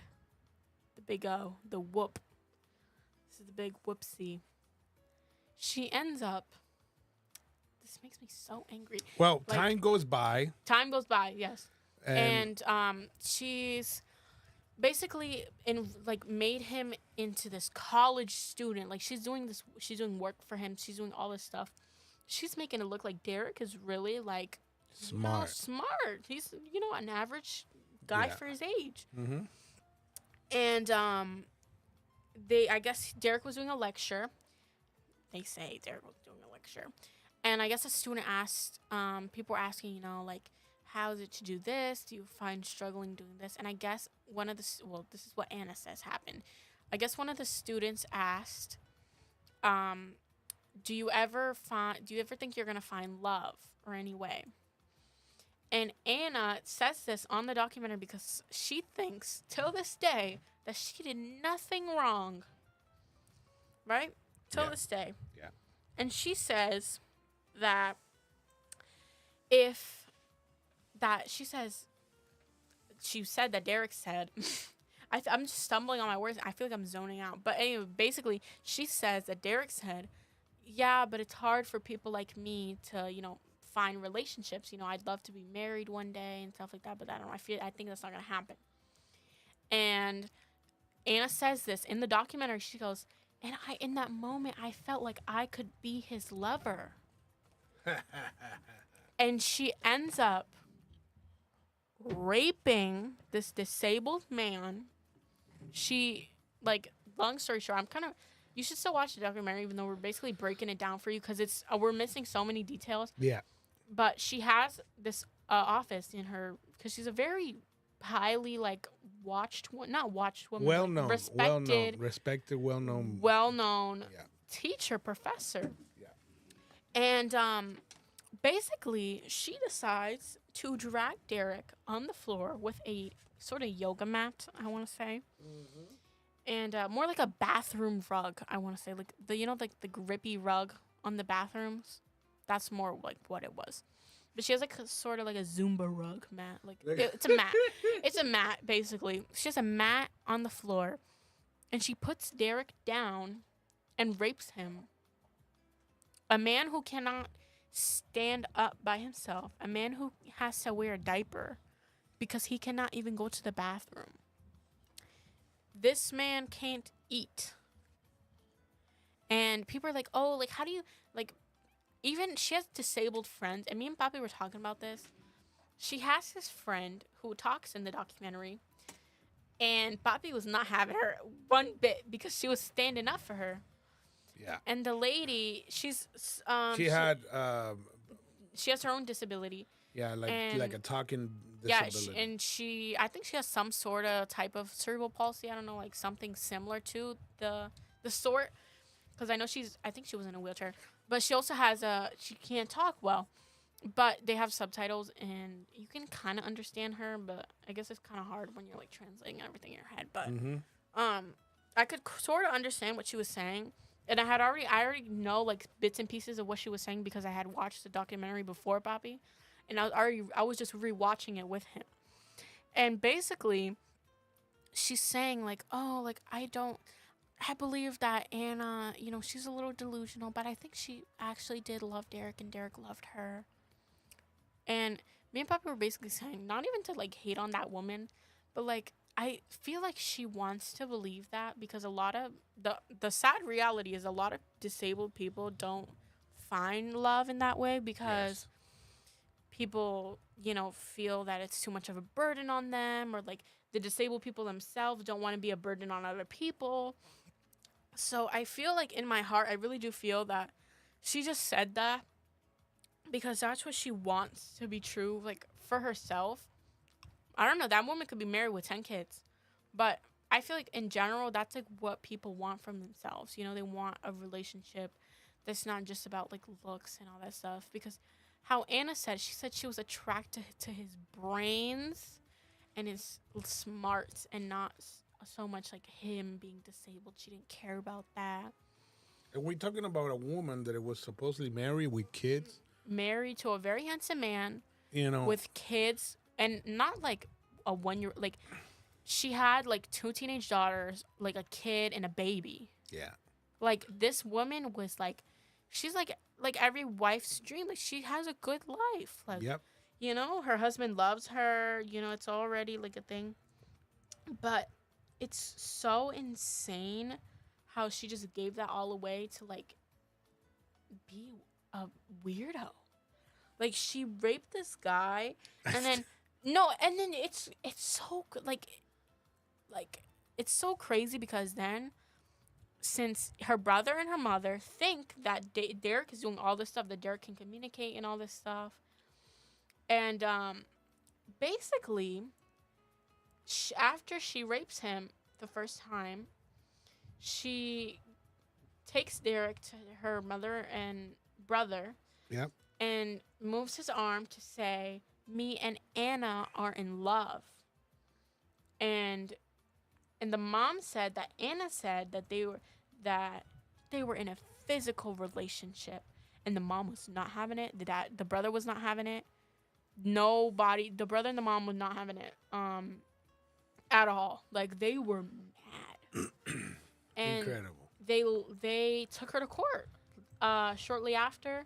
This is the big whoopsie. She ends up. This makes me so angry. Well, time goes by. Time goes by, yes. And she's basically made him into this college student. Like she's doing work for him. She's doing all this stuff. She's making it look like Derek is really like smart. Smart. He's an average guy for his age. Mm-hmm. And I guess Derek was doing a lecture. They say Derek was doing a lecture. And I guess a student asked, people were asking, how is it to do this? Do you find struggling doing this? And I guess this is what Anna says happened. I guess one of the students asked, do you ever think you're going to find love or any way? And Anna says this on the documentary because she thinks, till this day, that she did nothing wrong. Right? Till this day. Yeah. And she says that she said that Derek said, I'm just stumbling on my words. I feel like I'm zoning out. But anyway, basically, she says that Derek said, yeah, but it's hard for people like me to, find relationships. I'd love to be married one day and stuff like that, but I don't know. I think that's not going to happen. And Anna says this in the documentary. She goes, and in that moment, I felt like I could be his lover. And she ends up raping this disabled man. She, long story short, you should still watch the documentary, even though we're basically breaking it down for you because we're missing so many details. Yeah. But she has this office in her, because she's a very highly, not watched woman, well-known, respected, well-known yeah. teacher, professor. Yeah. And basically, she decides to drag Derek on the floor with a sort of yoga mat, I want to say. Mm-hmm. And more like a bathroom rug, I want to say. Like, the grippy rug on the bathrooms. That's more like what it was. But she has sort of like a Zumba rug mat. It's a mat. It's a mat, basically. She has a mat on the floor. And she puts Derek down and rapes him. A man who cannot stand up by himself. A man who has to wear a diaper because he cannot even go to the bathroom. This man can't eat. And people are like, oh, how do you, even she has disabled friends. And me and Papi were talking about this. She has this friend who talks in the documentary. And Papi was not having her one bit because she was standing up for her. Yeah. And the lady, she has her own disability. Yeah, like a talking disability. Yeah, and I think she has some sort of type of cerebral palsy. I don't know, something similar to the sort. Because I think she was in a wheelchair. But she also she can't talk well. But they have subtitles, and you can kind of understand her, but I guess it's kind of hard when you're, translating everything in your head. But I could sort of understand what she was saying. And I already know, bits and pieces of what she was saying because I had watched the documentary before Papi. And I was just rewatching it with him. And basically, she's saying, I believe that Anna, she's a little delusional, but I think she actually did love Derek and Derek loved her. And me and Papi were basically saying, not even to, hate on that woman, but, I feel like she wants to believe that because a lot of, the sad reality is a lot of disabled people don't find love in that way because people, feel that it's too much of a burden on them or, the disabled people themselves don't want to be a burden on other people. So I feel in my heart, I really do feel that she just said that because that's what she wants to be true, for herself. I don't know, that woman could be married with 10 kids. But I feel in general, that's, what people want from themselves. They want a relationship that's not just about, looks and all that stuff. Because how Anna said, she said she was attracted to his brains and his smarts and not so much like him being disabled. She didn't care about that. And we're talking about a woman that was supposedly married with kids. Married to a very handsome man You know, with kids, and not like a 1 year, like she had like 2 teenage daughters, like a kid and a baby. yeah, Like this woman was like, she's like every wife's dream. Like she has a good life. Like, yep. you know, her husband loves her. You know, it's already like a thing. But it's so insane how she just gave that all away to like be a weirdo. Like she raped this guy, and then no, and then it's so like it's so crazy because then since her brother and her mother think that Derek is doing all this stuff, that Derek can communicate and all this stuff, and basically, after she rapes him the first time, she takes Derek to her mother and brother. Yep. And moves his arm to say, "Me and Anna are in love." And the mom said that Anna said that they were in a physical relationship, and the mom was not having it. The brother was not having it. Nobody, the brother and the mom was not having it at all. Like they were mad. And Incredible. they took her to court shortly after.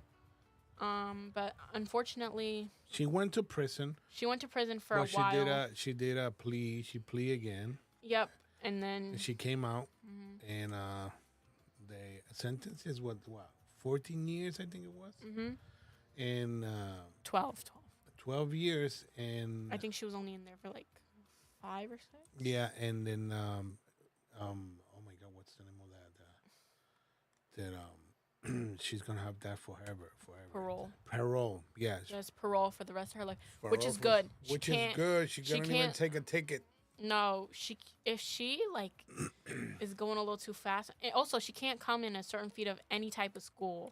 But unfortunately, She went to prison. she went to prison for Well, a while. She did a plea. She plea again. Yep, and then And she came out, mhm, and the sentence is what 14 years I think it was, mhm, and 12. 12 years, and I think she was only in there for like 5 or 6. yeah, and then oh my God, what's the name of that she's gonna have that forever. Parole, yes. Just parole for the rest of her life, Parole which is for- good. Which is good. She she couldn't even can't- take a ticket. No, if she like is going a little too fast. And also, she can't come in a certain feet of any type of school.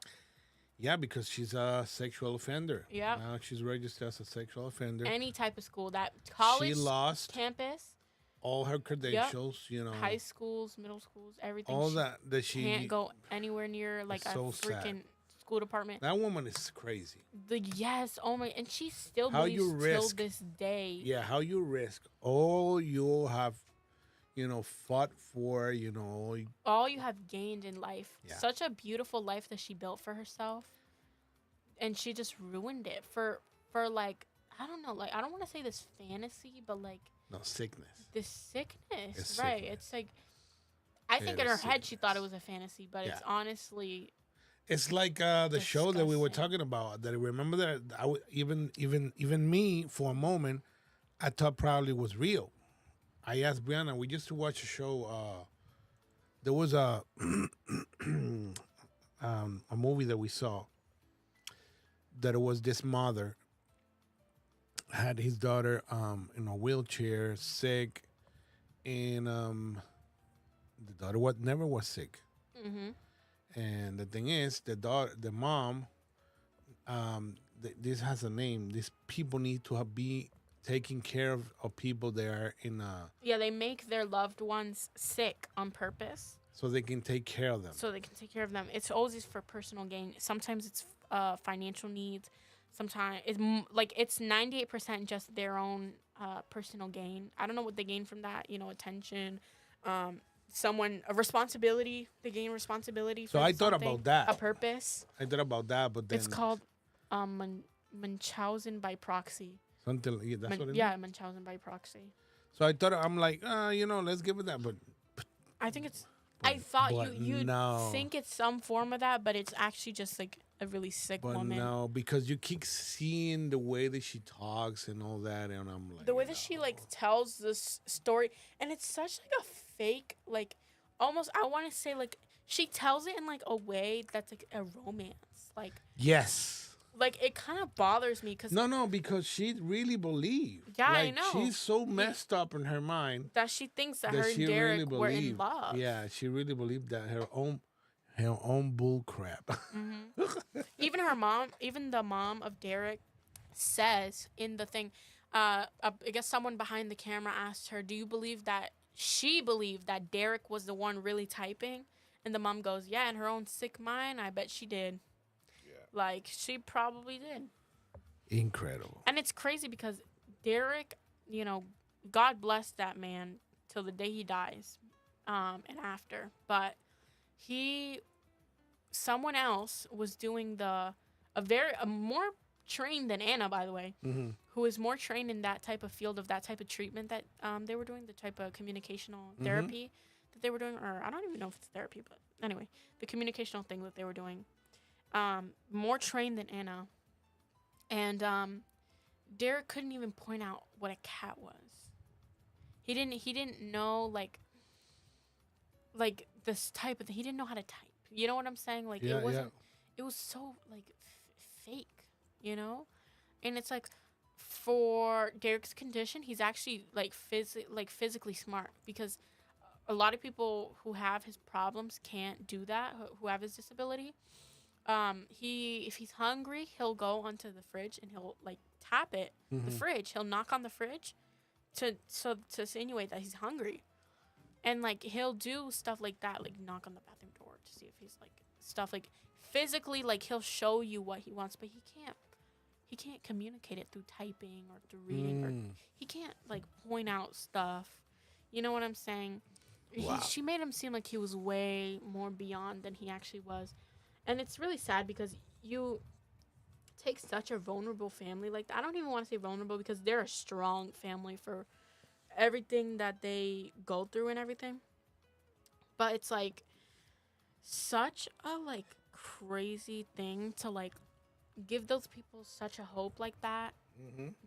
Yeah, because she's a sexual offender. Yep. Now she's registered as a sexual offender. Any type of school, that college, She lost campus, all her credentials, you know. high schools, middle schools, everything. All She that she can't go anywhere near like It's a so sad. freaking school department. That woman is crazy. Oh my, and she still How believes you till risk- this day. Yeah, how you risk all you have, fought for, All you have gained in life. Yeah. Such a beautiful life that she built for herself, and she just ruined it for like, I don't know, like I don't want to say this fantasy, but like no sickness. this sickness, It's right? sickness. It's like, I think It in her is head she thought it sickness. was a fantasy, but it's Yeah. honestly, It's like the show that we were Disgusting. talking about. That I remember that even me for a moment, I thought probably was real. I asked Brianna. We used to watch a show. There was a a movie that we saw. That it was this mother had his daughter in a wheelchair, sick, and the daughter never was sick. mm-hmm. And the thing is, the mom, this has a name. These people need to be taking care of people that are in Yeah, they make their loved ones sick on purpose so they can take care of them. so they can take care of them. It's always for personal gain. Sometimes it's financial needs. Sometimes it's it's 98% just their own personal gain. I don't know what they gain from that. Attention, a responsibility. They gain responsibility. So for I thought something, about that. a purpose. I thought about that, but then It's called Munchausen by proxy. something. Yeah, that's what it is. Yeah, Munchausen by proxy. So I thought I'm like, let's give it that, but I think it's. I thought but you'd no. think it's some form of that, but it's actually just like a really sick But woman. no, because you keep seeing the way that she talks and all that, and I'm like, The way that she like tells this story, and it's such like a fake, like almost I want to say like she tells it in like a way that's like a romance, yes. like it kind of bothers me because No, because she really believed. Yeah, I like, know. She's so messed up in her mind that she thinks that that her she and Derek really were in believed. love. Yeah, she really believed that Her own bull crap. Even her mom, even the mom of Derek, says in the thing, I guess someone behind the camera asked her, "Do you believe that she believed that Derek was the one really typing?" And the mom goes, "Yeah, in her own sick mind, I bet she did. Like she probably did." Incredible. And it's crazy because Derek, you know, God bless that man till the day he dies, and after. But he, someone else was doing a more trained than Anna, by the way, who is more trained in that type of field of that type of treatment that they were doing, the type of communicational therapy that they were doing, or I don't even know if it's therapy, but anyway, the communicational thing that they were doing, more trained than Anna, and Derek couldn't even point out what a cat was. He didn't know like this type of thing. He didn't know how to type. You know what I'm saying? Like it wasn't. It was so like fake, you know. And it's like for Derek's condition, he's actually like physically smart because a lot of people who have his problems can't do that. Who have his disability. If he's hungry, he'll go onto the fridge and he'll like tap it. The fridge. He'll knock on the fridge to insinuate that he's hungry. And like he'll do stuff like that, like knock on the bathroom door to see if he's like stuff like physically, like he'll show you what he wants, but he can't communicate it through typing or through reading, or he can't like point out stuff. You know what I'm saying? Wow. She made him seem like he was way more beyond than he actually was, and it's really sad because you take such a vulnerable family like that. I don't even want to say vulnerable because they're a strong family for everything that they go through and everything, but it's like such a like crazy thing to like give those people such a hope like that,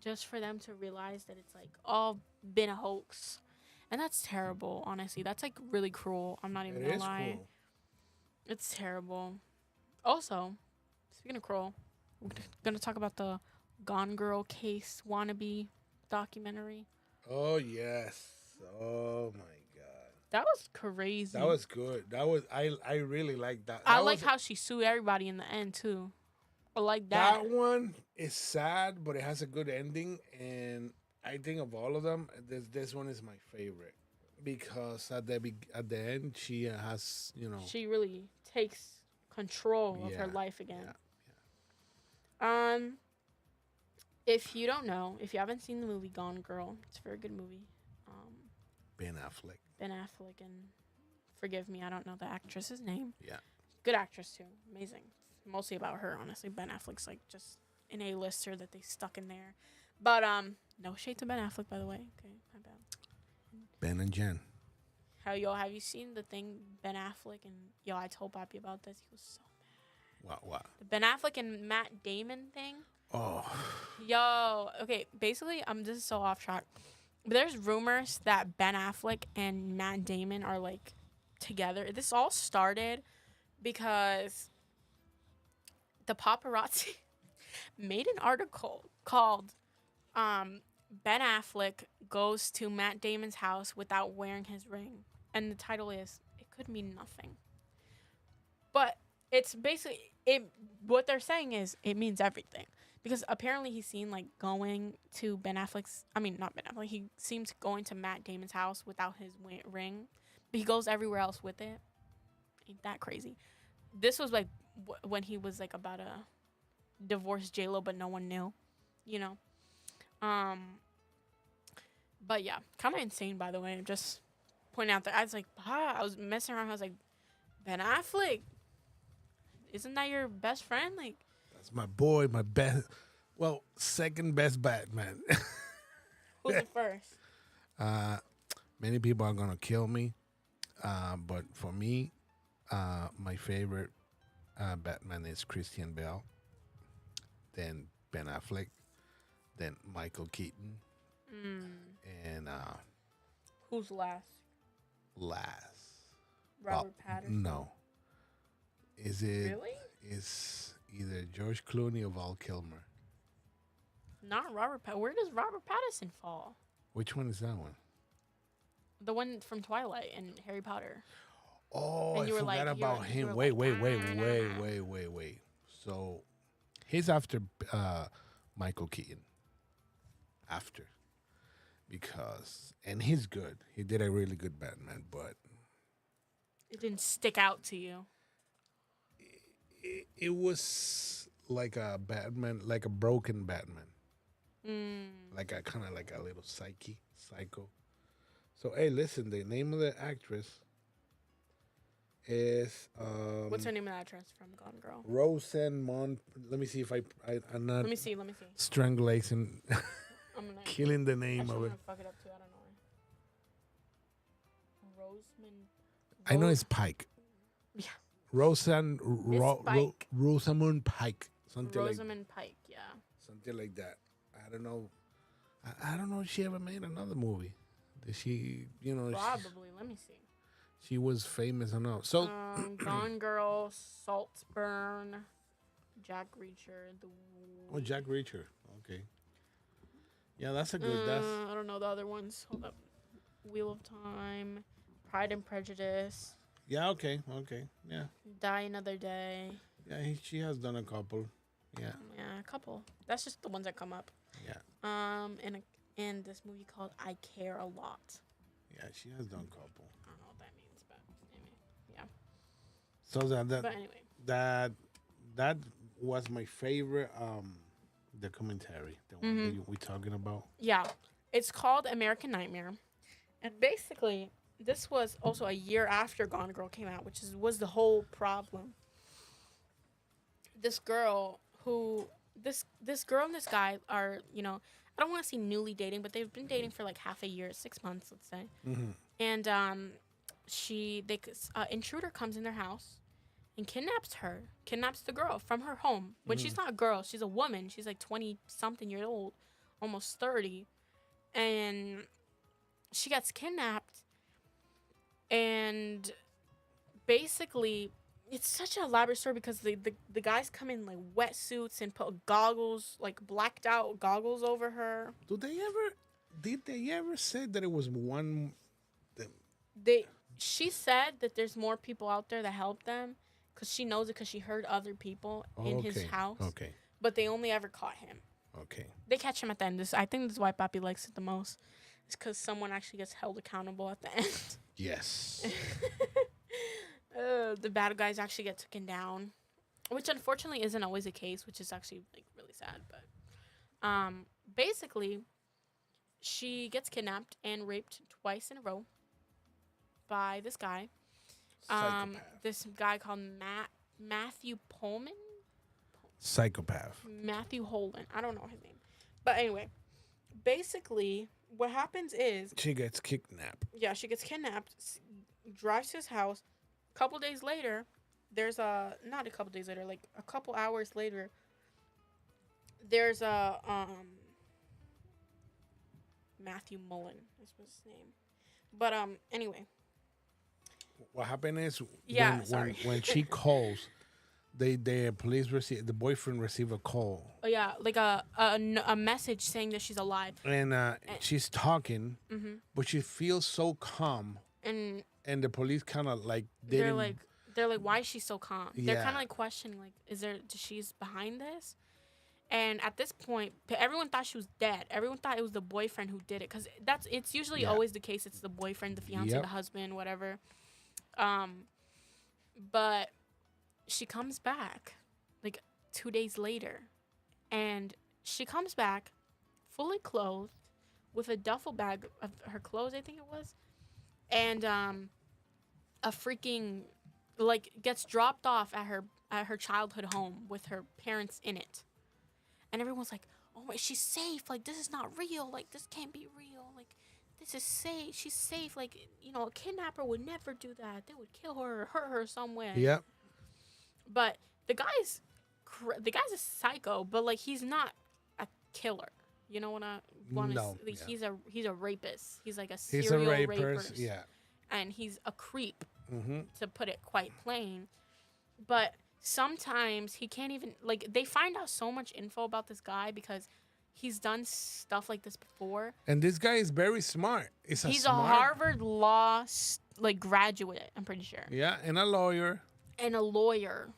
just for them to realize that it's like all been a hoax, and that's terrible. Honestly, that's like really cruel. I'm not even gonna lie. Cruel. It's terrible. Also, speaking of cruel, we're gonna talk about the Gone Girl case wannabe documentary. Oh yes. Oh my god. That was crazy. That was good. I really like that. I like how she sued everybody in the end too. I like that. That one is sad, but it has a good ending, and I think of all of them, this one is my favorite because at the end she has, you know, she really takes control of her life again. Yeah. If you don't know, if you haven't seen the movie Gone Girl, it's a very good movie. Ben Affleck. And forgive me, I don't know the actress's name. Yeah. Good actress too. Amazing. Mostly about her, honestly. Ben Affleck's like just an A-lister that they stuck in there. But no shade to Ben Affleck, by the way. Okay, my bad. Ben and Jen. Have you seen the thing Ben Affleck and I told Papi about this. He was so mad. What? The Ben Affleck and Matt Damon thing. Oh. Yo, okay, basically, this is so off track. But there's rumors that Ben Affleck and Matt Damon are like together. This all started because the paparazzi made an article called Ben Affleck goes to Matt Damon's house without wearing his ring. And the title is, it could mean nothing. But it's basically, what they're saying is it means everything. Because apparently he's seen like going to not Ben Affleck, he seems going to Matt Damon's house without his ring. But he goes everywhere else with it. Ain't that crazy? This was like when he was like about to divorce J-Lo, but no one knew, you know. But yeah, kind of insane, by the way. Just pointing out that I was like, I was messing around. I was like, Ben Affleck, isn't that your best friend? Like, that's my boy, my best. Well, second best Batman. Who's the first? Many people are gonna kill me, but for me, my favorite Batman is Christian Bale, then Ben Affleck, then Michael Keaton, and who's last? Robert Pattinson. No. Is it really? Is either George Clooney or Val Kilmer? Not Robert Pattinson. Where does Robert Pattinson fall? Which one is that one? The one from Twilight and Harry Potter. Oh, And I you were forgot like, about you him. were Wait. like, Wait. So he's after Michael Keaton. After. Because, and he's good. He did a really good Batman, but it didn't stick out to you. it was like a Batman, like a broken Batman. Like a kind of like a little psycho. So, hey, listen, the name of the actress is What's her name of the actress from Gone Girl? Rosamund. Let me see if I'm not Let me see. strangulating, I'm gonna killing the name actually, of I'm it. gonna fuck it up too. I don't know. I know it's Pike. Yeah. Pike. Rosamund Pike. Rosamund Pike. Yeah. Something like that. I don't know. I don't know if she ever made another movie. Did she, Probably. Let me see. she was famous enough. So, Gone Girl, Saltburn, Jack Reacher, Jack Reacher. Okay. Yeah, that's a good. That's I don't know the other ones. Hold up. Wheel of Time, Pride and Prejudice, yeah. Okay. Yeah. Die Another Day. Yeah. She has done a couple. Yeah. Yeah, a couple. That's just the ones that come up. Yeah. And this movie called I Care a Lot. Yeah. She has done a couple. I don't know what that means, but anyway, yeah. So But anyway, that was my favorite documentary. The one that we're talking about. yeah, it's called American Nightmare, and basically, this was also a year after Gone Girl came out, which was the whole problem. This girl this girl and this guy are, I don't want to say newly dating, but they've been dating for like half a year, 6 months, let's say. And intruder comes in their house and kidnaps the girl from her home. When she's not a girl, she's a woman. She's like 20 something years old, almost 30. And she gets kidnapped, and basically it's such an elaborate story because the guys come in like wetsuits and put goggles, like blacked out goggles over her. Did they ever say that it was one? She said that there's more people out there that help them because she knows it because she heard other people in his house. Okay. But they only ever caught him. Okay. They catch him at the end. I think this is why Papi likes it the most. It's because someone actually gets held accountable at the end. Yes. The bad guys actually get taken down, which unfortunately isn't always the case, which is actually like really sad. But basically, she gets kidnapped and raped twice in a row by this guy. Psychopath. This guy called Matthew Pullman. Psychopath. Matthew Holden. I don't know his name, but anyway, basically, what happens is she gets kidnapped. Yeah, she gets kidnapped. Drives to his house. Couple days later, not a couple days later, like a couple hours later, there's a Matthew Mullen is his name. But anyway. What happened is when she calls, the police the boyfriend receive a call. Oh yeah, like a message saying that she's alive. And she's talking, but she feels so calm. And the police kind of like they're like, why is she so calm? Yeah. They're kind of like questioning, like, she's behind this? And at this point, everyone thought she was dead. Everyone thought it was the boyfriend who did it, because it's usually always the case. It's the boyfriend, the fiance, the husband, whatever. But she comes back like 2 days later, and she comes back fully clothed with a duffel bag of her clothes, I think it was. And a freaking, like, gets dropped off at her childhood home with her parents in it. And everyone's like, oh my, she's safe. Like, this is not real. Like, this can't be real. Like, this is safe. She's safe. Like, a kidnapper would never do that. They would kill her or hurt her somewhere. Yep. But the guy's a psycho, but, like, he's not a killer. You know what I want to No. like, yeah. He's a rapist. He's like a He's serial a rapist. Yeah. And he's a creep, Mm-hmm. to put it quite plain. But sometimes he can't even, like, they find out so much info about this guy because he's done stuff like this before. And this guy is very smart. He's a smart, Harvard law like graduate, I'm pretty sure. Yeah, and a lawyer. And a lawyer.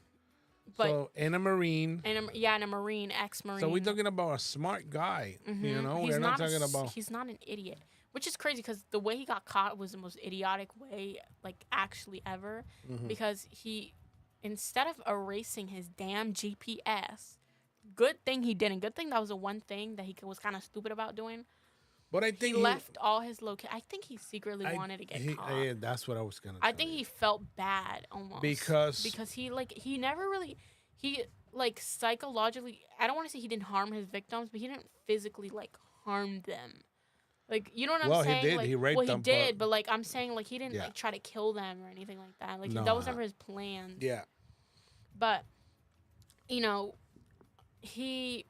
But and a Marine. And a Marine, ex-Marine. So we're talking about a smart guy. You know, He's we're not talking about. He's not an idiot, which is crazy because the way he got caught was the most idiotic way, like actually ever. Because he, instead of erasing his damn GPS, good thing he didn't. Good thing that was the one thing that he was kind of stupid about doing. But I think he left all his location. I think he secretly wanted to get caught. Yeah, that's what I was gonna. I think he felt bad almost because he never really psychologically. I don't want to say he didn't harm his victims, but he didn't physically harm them. Like, you know what I'm saying? He did. Like, he raped them. He did, but I'm saying he didn't try to kill them or anything like that. Like that was never his plan. Yeah. But you know. The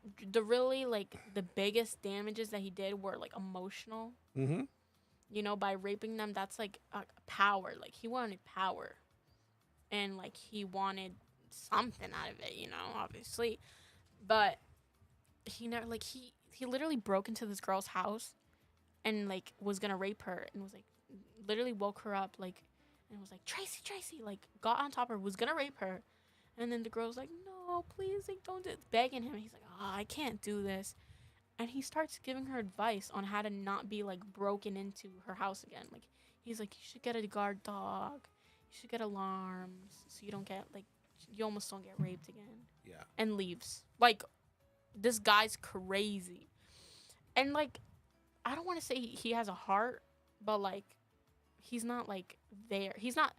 biggest damages that he did were emotional. You know, by raping them, that's power. He wanted power, and he wanted something out of it. You know, obviously, but he never he literally broke into this girl's house, and was gonna rape her, and was literally woke her up and was Tracy, got on top of her, was gonna rape her. And then the girl's no, please, don't do it. Begging him. He's I can't do this. And he starts giving her advice on how to not be, broken into her house again. He's you should get a guard dog. You should get alarms so you don't get, you almost don't get raped again. Yeah. And leaves. This guy's crazy. And, I don't want to say he has a heart, but, he's not, there. He's not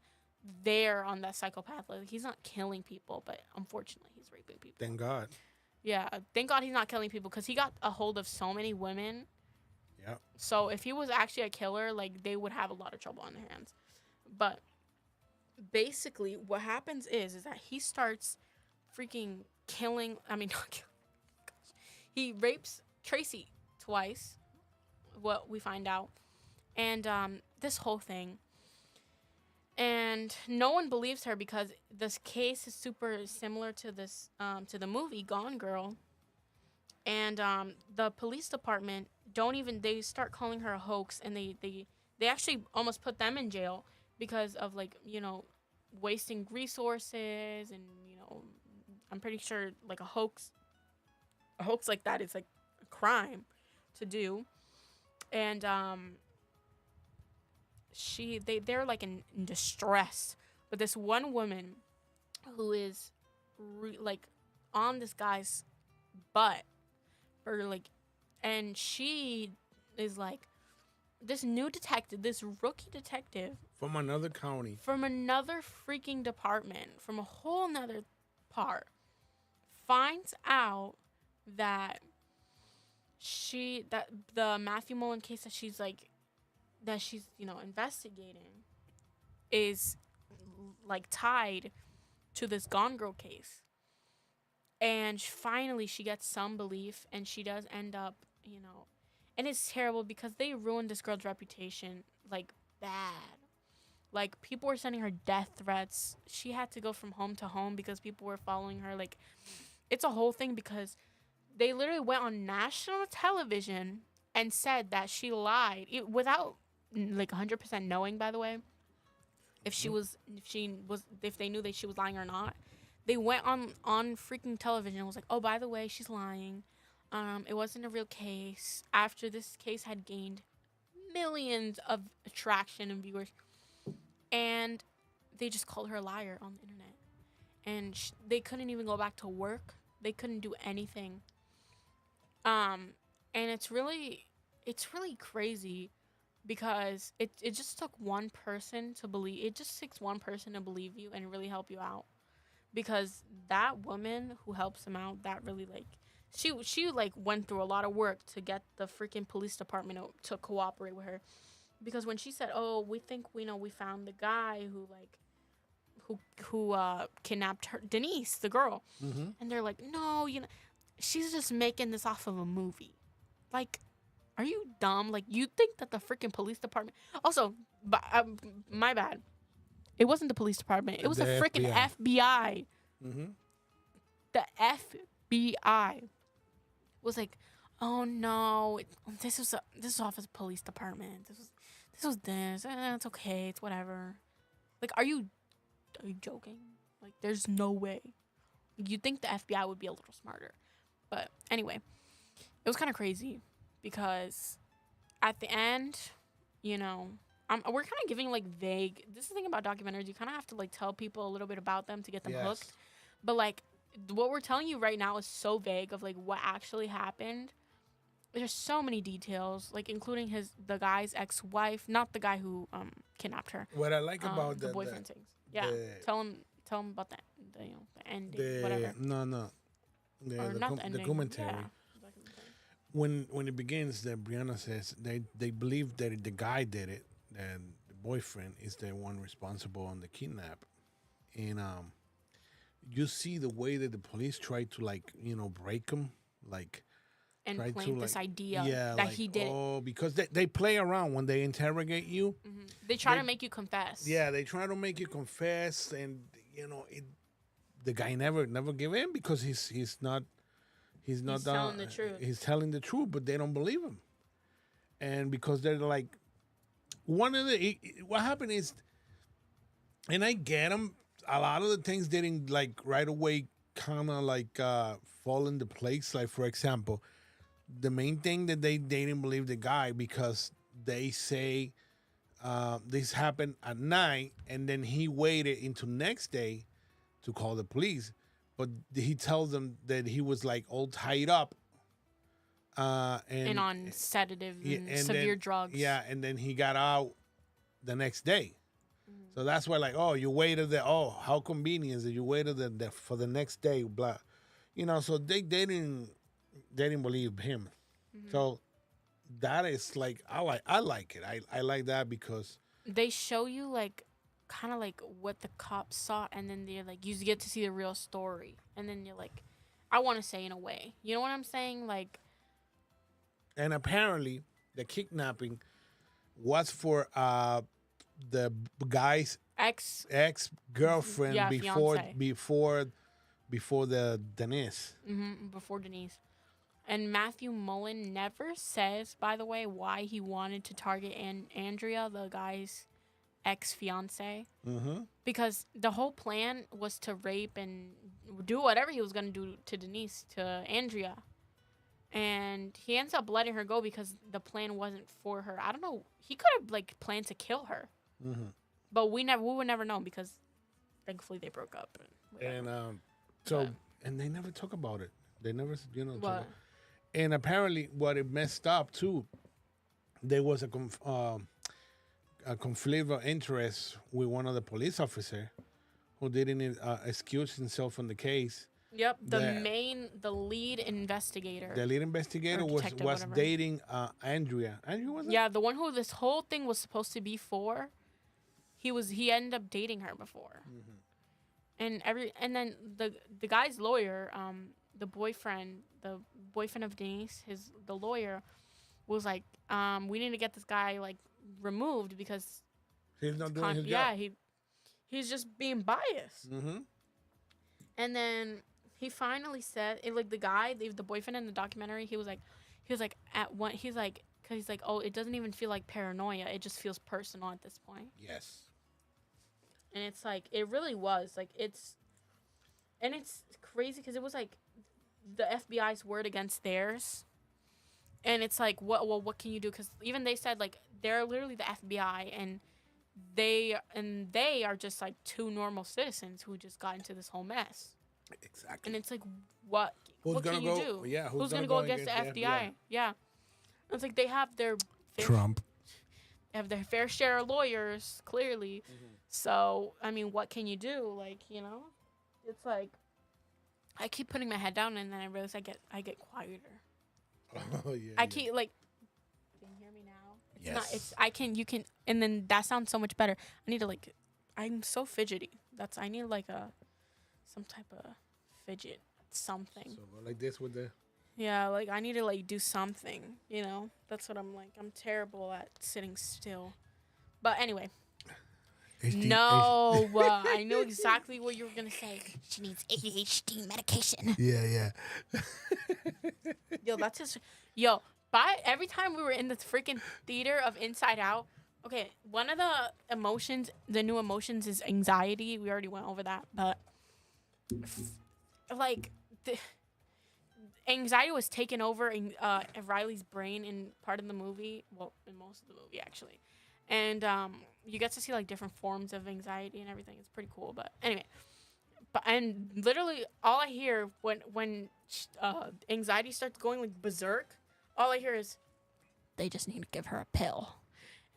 there on that psychopath. He's not killing people, but unfortunately he's raping people. Thank God. Yeah, thank God he's not killing people because he got a hold of so many women. Yeah. So if he was actually a killer, they would have a lot of trouble on their hands. But basically what happens is that he starts freaking killing, not killing. He rapes Tracy twice, what we find out. And this whole thing. And no one believes her because this case is super similar to this to the movie Gone Girl. And the police department they start calling her a hoax, and they actually almost put them in jail because of wasting resources, and I'm pretty sure a hoax like that is a crime to do. And they're in distress, but this one woman who is on this guy's butt for and she is this new detective, this rookie detective from another county, from another freaking department, from a whole nother part, finds out that the Matthew Mullen case that she's investigating is tied to this Gone Girl case. And finally she gets some belief, and she does end up, and it's terrible because they ruined this girl's reputation bad. People were sending her death threats. She had to go from home to home because people were following her. It's a whole thing because they literally went on national television and said that she lied without 100% knowing, by the way, if they knew that she was lying or not. They went on freaking television and was oh, by the way, she's lying. It wasn't a real case. After this case had gained millions of attraction and viewers, and they just called her a liar on the internet. And they couldn't even go back to work. They couldn't do anything. And it's really crazy. Because it just took one person to believe. It just takes one person to believe you and really help you out. Because that woman who helps him out, that really she went through a lot of work to get the freaking police department to cooperate with her. Because when she said, "Oh, we think we found the guy who kidnapped her, Denise, the girl," and they're "No, she's just making this off of a movie, Are you dumb? You think that the freaking police department... Also, my bad. It wasn't the police department. It was the freaking FBI. The FBI was oh no, this was off as police department. This. It's okay. It's whatever. Like, are you joking? Like, there's no way. You'd think the FBI would be a little smarter. But anyway, it was kind of crazy because at the end, you know, we're kind of giving like vague. This is the thing about documentaries. You kind of have to like tell people a little bit about them to get them hooked. But like, what we're telling you right now is so vague of like what actually happened. There's so many details, like including the guy's ex-wife, not the guy who kidnapped her. What I like about the boyfriend things. Yeah, tell him about that. The ending, whatever. No. Or not the ending. Documentary. Yeah. When it begins, that Brianna says they believe that the guy did it, and the boyfriend is the one responsible on the kidnap, and you see the way that the police try to like break him, like. And Try plant to, this like, idea that like, he did. Oh, because they play around when they interrogate you. Mm-hmm. They try to make you confess. Yeah, they try to make you confess, and the guy never give in because he's not telling the truth. He's telling the truth, but they don't believe him, and because they're like what happened is, and I get them. A lot of the things didn't like right away kind of like fall into place. Like for example. The main thing that they didn't believe the guy because they say this happened at night and then he waited until next day to call the police, but he tells them that he was like all tied up and on sedatives and severe drugs. Yeah, and then he got out the next day. So that's why like, oh, you waited there. Oh, how convenient that you waited there for the next day. Blah, So they didn't believe him. Mm-hmm. So that is like I like it. I like that because they show you like kind of like what the cops saw, and then they're like you get to see the real story, and then you're like, I want to say in a way, you know what I'm saying, like. And apparently the kidnapping was for the guy's ex girlfriend before the Denise. Mm-hmm, before Denise. And Matthew Mullen never says, by the way, why he wanted to target Andrea, the guy's ex-fiance. Mm-hmm. Because the whole plan was to rape and do whatever he was going to do to Denise, to Andrea. And he ends up letting her go because the plan wasn't for her. I don't know. He could have, like, planned to kill her. Mm-hmm. But we would never know because thankfully they broke up. And they never talk about it. They never, talk what? And apparently, what it messed up too, there was a conflict of interest with one of the police officers who didn't excuse himself on the case. Yep, the lead investigator. The lead investigator was dating Andrea. Andrea was it? Yeah, the one who this whole thing was supposed to be for. He ended up dating her before. Mm-hmm. And then the guy's lawyer, the boyfriend of Denise, the lawyer, was like, we need to get this guy like removed because he's not doing his job. Yeah, he's just being biased. Mm-hmm. And then he finally said, like the boyfriend in the documentary, he was like, oh, it doesn't even feel like paranoia. It just feels personal at this point. Yes. And it's like, it really was like it's crazy because it was like the FBI's word against theirs. And it's like, what can you do? Because even they said, like, they're literally the FBI, and they are just, like, two normal citizens who just got into this whole mess. Exactly. And it's like, what can you do? Yeah, who's going to go against the FBI? Yeah. It's like they have their... Trump. They have their fair share of lawyers, clearly. Mm-hmm. So, I mean, what can you do? Like, it's like... I keep putting my head down, and then I realize I get quieter. Oh yeah. I keep like. Can you hear me now? It's yes. Not. It's. I can. You can. And then that sounds so much better. I need to like. I'm so fidgety. I need like some type of fidget something. So like this with the. Yeah, like I need to like do something. That's what I'm like. I'm terrible at sitting still. But anyway. No, I know exactly what you were gonna say. She needs ADHD medication. Yeah. Yo, that's just every time we were in the freaking theater of Inside Out. Okay, one of the new emotions is anxiety. We already went over that, but like the anxiety was taken over in Riley's brain in part of the movie. Well, in most of the movie actually, and you get to see like different forms of anxiety and everything. It's pretty cool. But anyway, and literally all I hear when anxiety starts going like berserk, all I hear is, "They just need to give her a pill."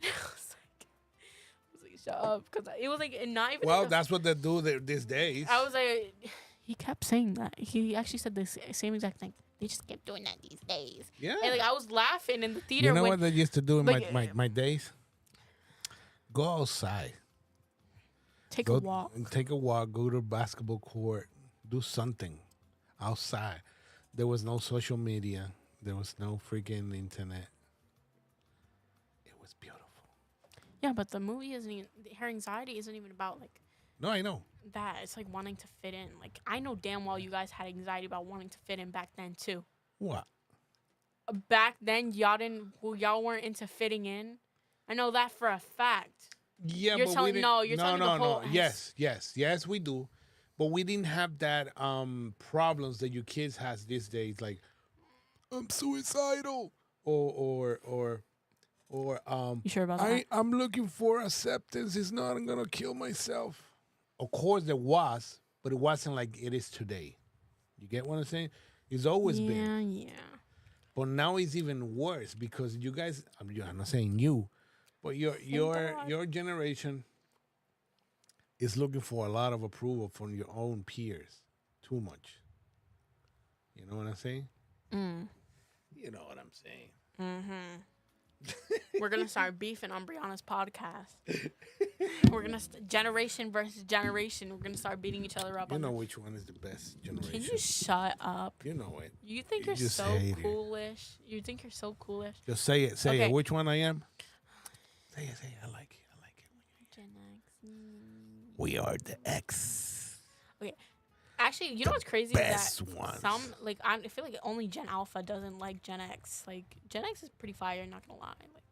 And I was like, "Shut up," because it was like not even. Well, that's what they do these days. I was like, he kept saying that. He actually said the same exact thing. They just kept doing that these days. Yeah. And like I was laughing in the theater. You know what they used to do in like, my days? Go outside. Take a walk. Take a walk. Go to a basketball court. Do something outside. There was no social media. There was no freaking internet. It was beautiful. Yeah, but the movie isn't even, her anxiety isn't even about like. No, I know. That it's like wanting to fit in. Like I know damn well you guys had anxiety about wanting to fit in back then too. What? Back then y'all weren't into fitting in. I know that for a fact. Yeah, you're but telling we no, you're no, telling no, the whole. no. Yes, we do, but we didn't have that problems that you kids has these days. Like, I'm suicidal, or You sure about that? I'm looking for acceptance. It's not. I'm gonna kill myself. Of course, there was, but it wasn't like it is today. You get what I'm saying? It's always been. Yeah. But now it's even worse because you guys. I'm not saying you, but your generation is looking for a lot of approval from your own peers. Too much. You know what I'm saying? You know what I'm saying. Mm-hmm. We're gonna start beefing on Brianna's podcast. We're gonna generation versus generation. We're gonna start beating each other up. You know which one is the best generation. Can you shut up? You know it. You think you're just so hate it. coolish. You think you're so coolish. Just say it. Say it. Which one I am? Say it. I like it. Gen X. We are the X. Okay. Actually, you know what's crazy? Best Is that ones. some like I feel like only Gen Alpha doesn't like Gen X. Like Gen X is pretty fire. Not gonna lie. Like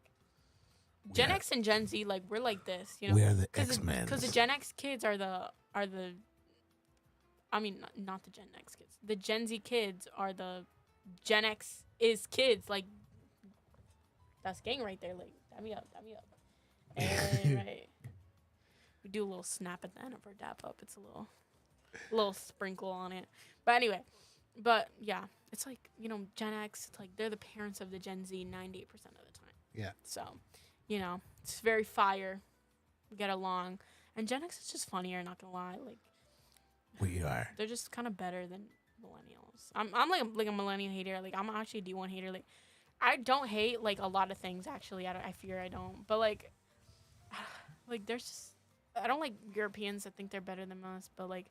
Gen X and Gen Z, like we're like this. You know, we are the X-Men. Because the Gen X kids are the. I mean, not the Gen X kids. The Gen Z kids are the Gen X is kids. Like that's gang right there. Like dab me up. And right. We do a little snap at the end of our dap up. It's a little sprinkle on it. But anyway, yeah, it's like, you know, Gen X, it's like they're the parents of the Gen Z 98% of the time. Yeah. So, you know, it's very fire. We get along. And Gen X is just funnier, not gonna lie. Like we are. They're just kind of better than millennials. I'm like a millennial hater. Like I'm actually a D1 hater. Like I don't hate like a lot of things actually. I fear I don't. But like there's just I don't like Europeans that think they're better than us, but like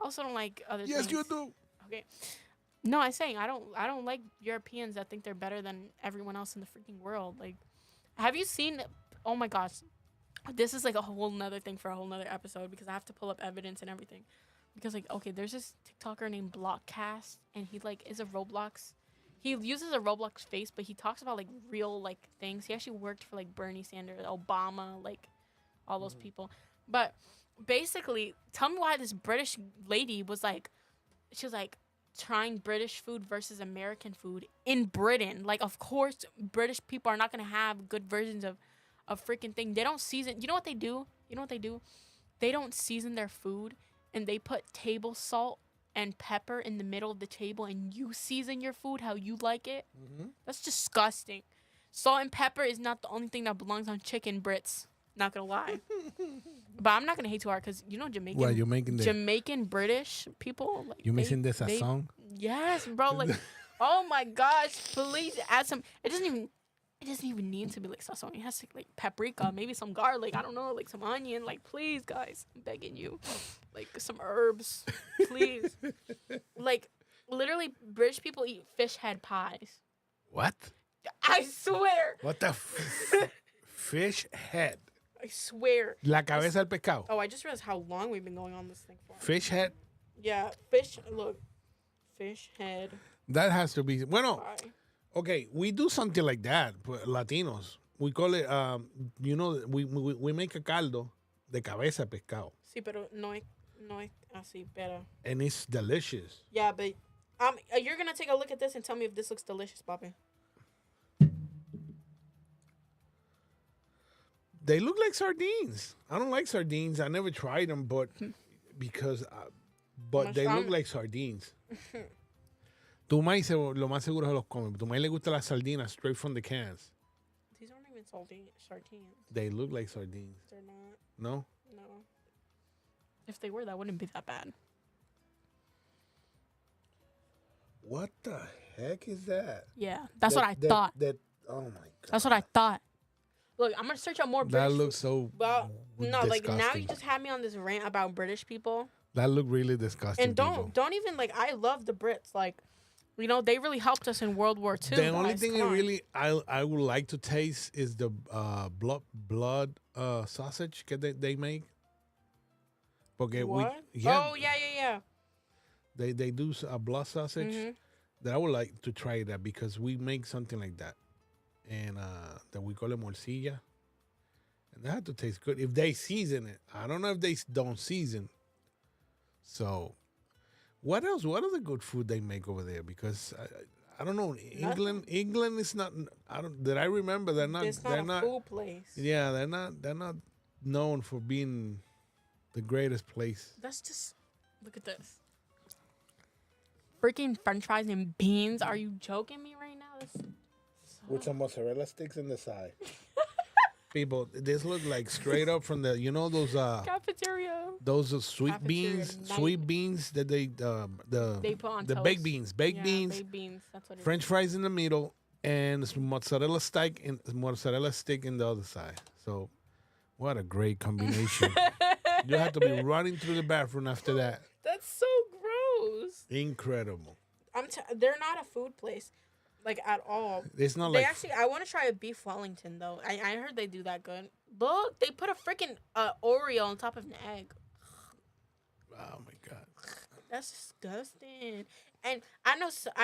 I also don't like other things. Yes, you do. Okay. No, I'm saying I don't like Europeans that think they're better than everyone else in the freaking world. Like, have you seen? Oh my gosh, this is like a whole nother thing for a whole nother episode because I have to pull up evidence and everything. Because like, okay, there's this TikToker named Blockcast, and he like is a Roblox. He uses a Roblox face, but he talks about like real like things. He actually worked for like Bernie Sanders, Obama, like all those people. But basically, tell me why this British lady was like, she was like trying British food versus American food in Britain. Like, of course, British people are not gonna have good versions of freaking thing. They don't season. You know what they do? They don't season their food, and they put table salt and pepper in the middle of the table, and you season your food how you like it. Mm-hmm. That's disgusting. Salt and pepper is not the only thing that belongs on chicken, Brits. Not gonna lie. But I'm not gonna hate too hard because you know Jamaican British people. Like, you missing this a song? Yes, bro. Like, oh my gosh! Please add some. It doesn't even need to be like sazon. It has to like paprika, maybe some garlic. I don't know, like some onion. Like, please, guys, I'm begging you, like some herbs, please. Like, literally, British people eat fish head pies. What? I swear. What the fish head? I swear. La cabeza del pescado. Oh, I just realized how long we've been going on this thing for. Fish head. Yeah, fish. Look, fish head That has to be. Bueno, pie. okay, we do something like that, but Latinos. We call it, we make a caldo de cabeza de pescado. Sí, pero no es así, pero. And it's delicious. Yeah, but you're gonna take a look at this and tell me if this looks delicious, Papi. They look like sardines. I don't like sardines. I never tried them, but they look like sardines. Tu maíz lo más seguro se los come. Tu maíz le gusta las sardinas straight from the cans. These aren't even sardines. They look like sardines. They're not. No? No. If they were, that wouldn't be that bad. What the heck is that? Yeah, that's what I thought. Oh my God. That's what I thought. Look, I'm gonna search out more British. That looks so well, no, like now disgusting. you just had me on this rant about British people. That look really disgusting. And don't even like. I love the Brits. Like, you know, they really helped us in World War II. The only thing I would like to taste is the blood sausage that they make. Okay, what? Oh yeah. They do a blood sausage that I would like to try that because we make something like that, and that we call it morcilla, and that have to taste good if they season it. I don't know if they don't season. So, what else? What other good food they make over there? Because I don't know. England is not. I don't. That I remember, they're not. It's not they're a not. food place. Yeah, they're not. They're not known for being the greatest place. That's just. Look at this. Freaking French fries and beans. Are you joking me right now? This. With some mozzarella sticks in the side. People, this look like straight up from the, those cafeteria. Those sweet beans that they put on the toast. Baked beans, baked beans. That's what it French fries in the middle, and some mozzarella stick in the other side. So, what a great combination! You have to be running through the bathroom after that. That's so gross. Incredible. They're not a food place. Like, at all. It's not they actually, I want to try a beef Wellington, though. I heard they do that good. Look, they put a freaking Oreo on top of an egg. Oh, my God. That's disgusting. And I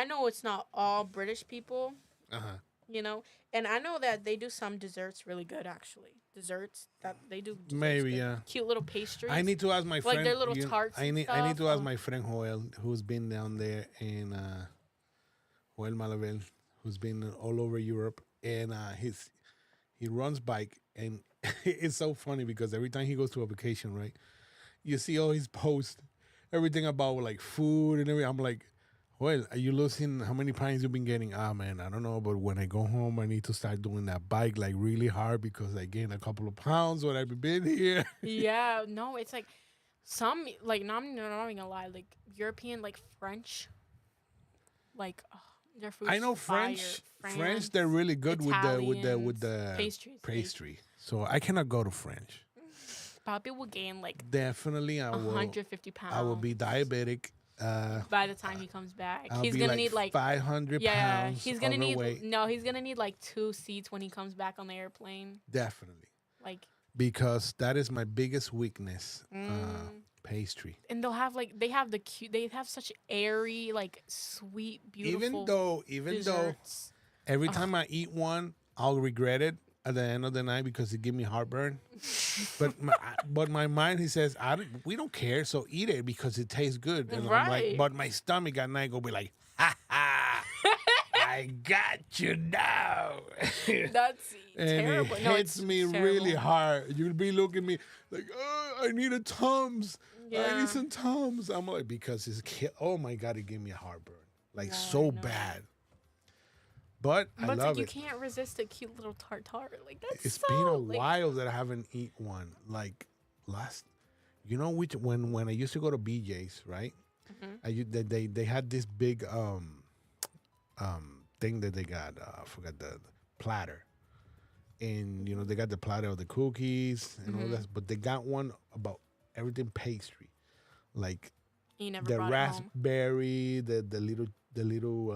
know it's not all British people. Uh-huh. You know? And I know that they do some desserts really good, actually. Desserts that they do. Maybe, good. yeah. Cute little pastries. I need to ask my friend. Like their little tarts. I need to ask my friend Joel, who's been down there in... Joel Malavel, who's been all over Europe, and he runs bike, and it's so funny because every time he goes to a vacation, right, you see all his posts, everything about like food and everything. I'm like, well, are you losing how many pounds you've been getting? Ah, man, I don't know, but when I go home, I need to start doing that bike like really hard because I gained a couple of pounds when I've been here. Yeah, no, it's like some like not even gonna lie, like European, like French, like. Their food's I know French, they're really good with the pastry. So I cannot go to French. Bobby will gain like definitely 150 pounds. I will be diabetic. By the time he comes back, he's gonna need like 500 pounds. He's gonna need like 2 seats when he comes back on the airplane. Definitely. Like because that is my biggest weakness. Pastry. And they have such airy, like sweet, beautiful Even though every time I eat one, I'll regret it at the end of the night because it gives me heartburn. but my mind, he says, we don't care, so eat it because it tastes good. And I'm like, but my stomach at night will be like, ha ha, I got you now. That's terrible. And it hits me really hard. You'll be looking at me like, oh, I need a Tums. Yeah. I need some Tums. I'm like, because oh my God, it gave me a heartburn. Like so bad. But I love it. You can't resist a cute little tartare. Like that's It's been a while that I haven't eaten one. Like when I used to go to BJ's, right? Mm-hmm. They had this big thing that they got. I forgot the platter. And they got the platter of the cookies and all that, but they got one about everything pastry, like the raspberry, the little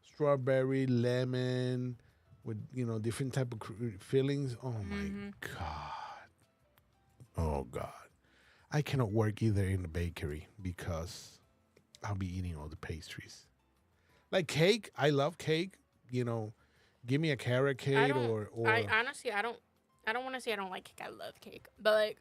strawberry, lemon, with different type of fillings. Oh my God! Oh God, I cannot work either in the bakery because I'll be eating all the pastries. Like cake, I love cake. You know, give me a carrot I cake don't. or I honestly, I don't. I don't want to say I don't like cake. I love cake, but like,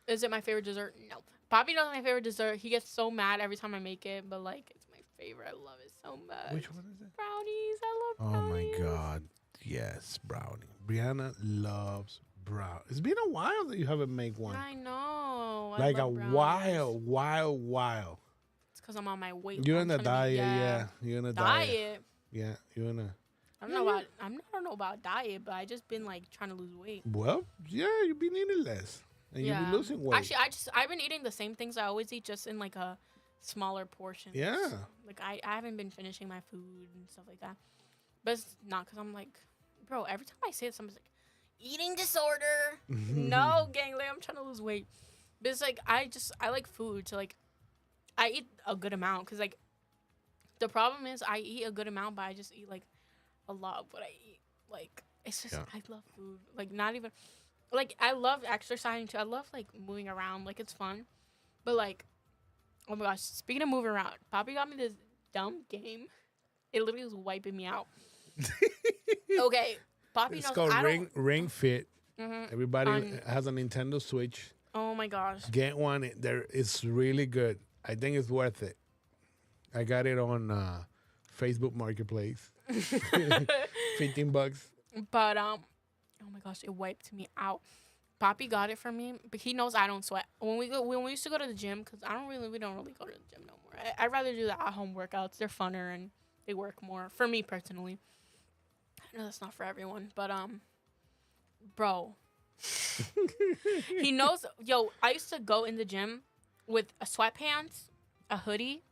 is it my favorite dessert? No. Poppy knows my favorite dessert. He gets so mad every time I make it, but like, it's my favorite. I love it so much. which one is it? Brownies. I love Oh my brownies. God, yes, brownie. Brianna loves brown. It's been a while that you haven't made one. I know. I Like a love brownies. while. It's because I'm on my weight. You're I'm in a trying to diet, be, yeah. You're in a diet. Diet. Yeah, you're in a. I don't Yeah, know yeah. about. I don't know about diet, but I just been like trying to lose weight. Well, yeah, you've been eating less, and you've been losing weight. Actually, I've been eating the same things I always eat, just in like a smaller portion. Yeah. Like I haven't been finishing my food and stuff like that. But it's not because I'm like, bro. Every time I say it, someone's like, eating disorder. No, gang, like I'm trying to lose weight. But it's like I like food, so like I eat a good amount because like the problem is I eat a good amount, but I just eat like a lot of what I eat. Like it's just I love food. Like not even like I love exercising too. I love like moving around. Like it's fun. But like oh my gosh, speaking of moving around, Poppy got me this dumb game. It literally was wiping me out. Okay, Poppy It's knows called I Ring Fit. don't. Everybody has a Nintendo Switch. Oh my gosh. Get one. It's really good. I think it's worth it. I got it on Facebook Marketplace. $15. But oh my gosh, it wiped me out. Poppy got it for me, but he knows I don't sweat. When we used to go to the gym, because we don't really go to the gym no more. I'd rather do the at-home workouts. They're funner and they work more for me personally. I know that's not for everyone, but bro, he knows. Yo, I used to go in the gym with a sweatpants, a hoodie,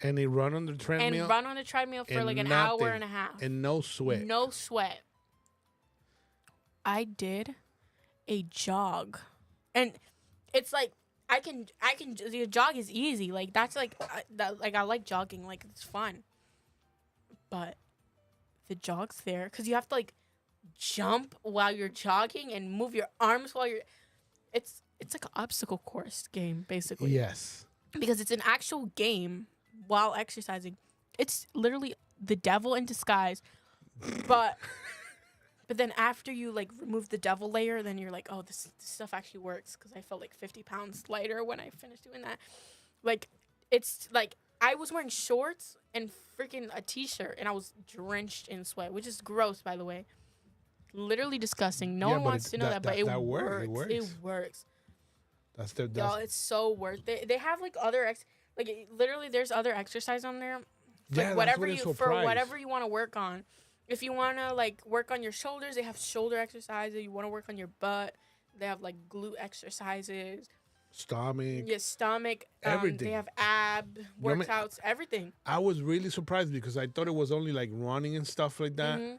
And he run on the treadmill. and run on the treadmill for and like an nothing. hour and a half. And no sweat. No sweat. I did a jog, and it's like I can the jog is easy. Like that's like I like jogging. Like it's fun. But the jog's there because you have to like jump while you're jogging and move your arms while you're. It's like an obstacle course game basically. Yes. Because it's an actual game while exercising. It's literally the devil in disguise. But then after you like remove the devil layer, then you're like, oh, this stuff actually works because I felt like 50 pounds lighter when I finished doing that. Like it's like I was wearing shorts and freaking a t-shirt and I was drenched in sweat, which is gross, by the way. Literally disgusting. No Yeah, one but wants to know that, but it works. It works. It works. That's Y'all, it's so worth it. They have like other literally there's other exercise on there. Yeah, Like whatever whatever you want to work on. If you want to like work on your shoulders, they have shoulder exercises. You want to work on your butt, they have like glute exercises. Stomach. Your stomach. Everything. They have ab workouts, everything. I was really surprised because I thought it was only like running and stuff like that. Mm-hmm.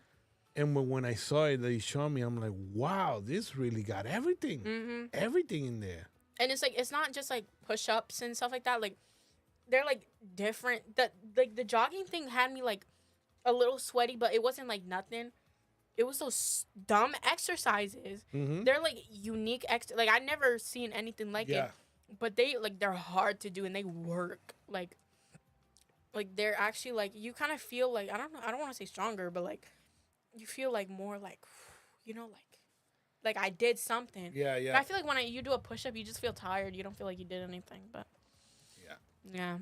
And when I saw it, they showed me, I'm like, wow, this really got everything. Mm-hmm. Everything in there. And it's like it's not just like push-ups and stuff like that. Like they're like different. The jogging thing had me like a little sweaty, but it wasn't like nothing. It was those dumb exercises. Mm-hmm. They're like unique like I never seen anything like it. But they're hard to do and they work. Like they're actually like you kind of feel like I don't know, I don't want to say stronger, but like you feel like more like you know like I did something. Yeah. But I feel like when you do a push-up, you just feel tired. You don't feel like you did anything. But yeah.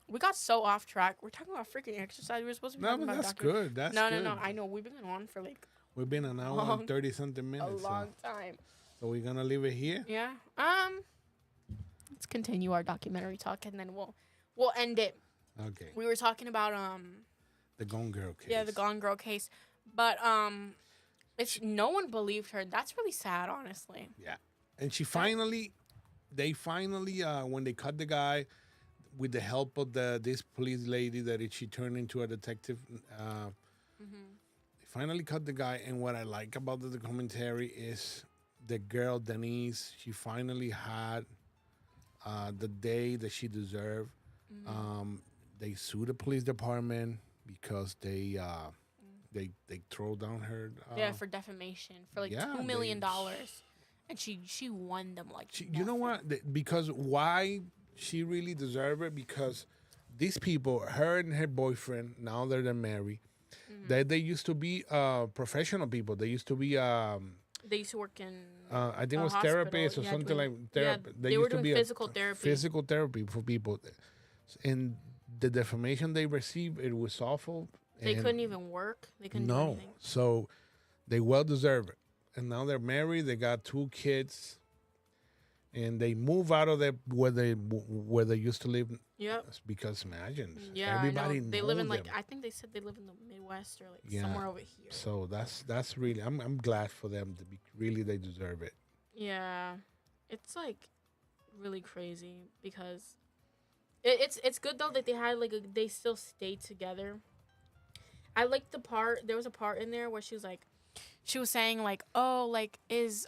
We got so off track. We're talking about freaking exercise. We were supposed to be talking about that's good. That's good. No. I know. We've been on for like We've been an hour and 30-something a minutes. long time. So we're going to leave it here? Yeah. Let's continue our documentary talk and then we'll end it. Okay. We were talking about The Gone Girl case. Yeah, the Gone Girl case. But it's no one believed her. That's really sad, honestly. Yeah. And they finally when they cut the guy with the help of this police lady that she turned into a detective, they finally cut the guy. And what I like about the documentary is the girl, Denise, she finally had the day that she deserved. They sued the police department because they throw down her. For defamation for like yeah, $2 million. and she won them like You know what? Because why she really deserved it? Because these people, her and her boyfriend, now that they're married, they used to be professional people. They used to be They used to work in I think it a was hospital, therapists or something doing, like therapy. they were used to doing be physical therapy. physical therapy for people, and the defamation they received, it was awful. They and couldn't even work. They couldn't do no, anything. so they well deserve it. And now they're married. They got 2 kids, and they move out of where they used to live. Yep. Because imagine, Yeah, everybody I know. They know live in them. I think they said they live in the Midwest or like Yeah. somewhere over here. So that's really I'm glad for them to be really they deserve it. Yeah, it's like really crazy because it's good though that they had like they still stayed together. I like the part, there was a part in there where she was saying like, oh, like is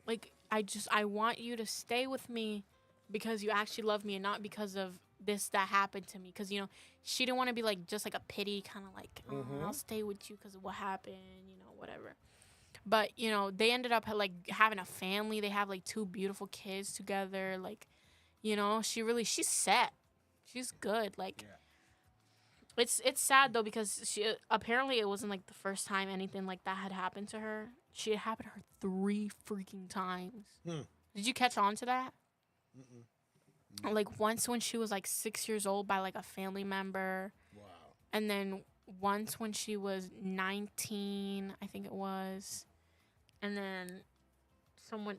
like I want you to stay with me because you actually love me and not because of this that happened to me, because she didn't want to be like just like a pity kind of like, oh, I'll stay with you because of what happened, whatever. But they ended up like having a family. They have like 2 beautiful kids together. Like, she's set. She's good. Like, it's sad though because she apparently it wasn't like the first time anything like that had happened to her. She had happened to her 3 freaking times. Did you catch on to that? Like once when she was like 6 years old by like a family member. Wow. And then once when she was 19, I think it was. And then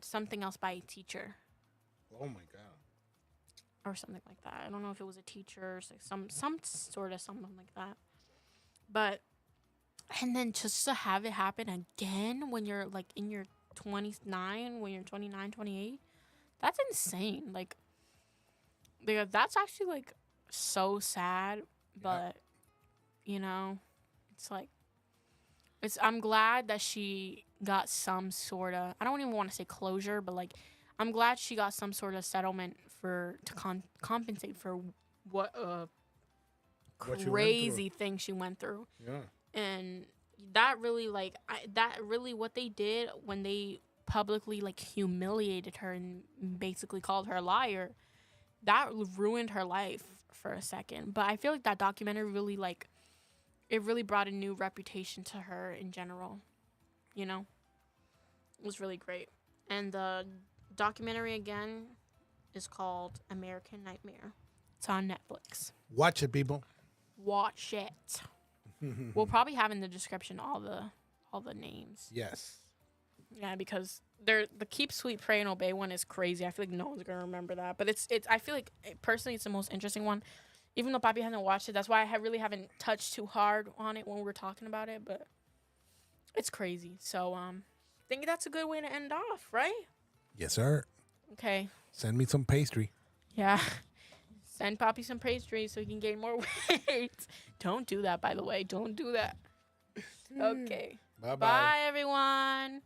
something else by a teacher. Oh my God. Or something like that. I don't know if it was a teacher or some sort of something like that. But and then just to have it happen again when you're like in your 29, when you're 29, 28, that's insane. Like that's actually like so sad, but it's like I'm glad that she got some sort of, I don't even want to say closure, but like I'm glad she got some sort of settlement to compensate for what crazy thing she went through. Yeah. And that really what they did when they publicly like humiliated her and basically called her a liar, that ruined her life for a second. But I feel like that documentary really it really brought a new reputation to her in general. It was really great. And the documentary again is called American Nightmare. It's on Netflix. Watch it, people. Watch it. We'll probably have in the description all the names. Yes. Yeah, because the Keep Sweet, Pray and Obey one is crazy. I feel like no one's gonna remember that, but it's I feel like personally it's the most interesting one. Even though Papi hasn't watched it, that's why I really haven't touched too hard on it when we were talking about it. But it's crazy. So I think that's a good way to end off, right? Yes, sir. Okay. Send me some pastry. Yeah. Send Papi some pastry so he can gain more weight. Don't do that, by the way. Don't do that. Okay. Bye-bye. Bye, everyone.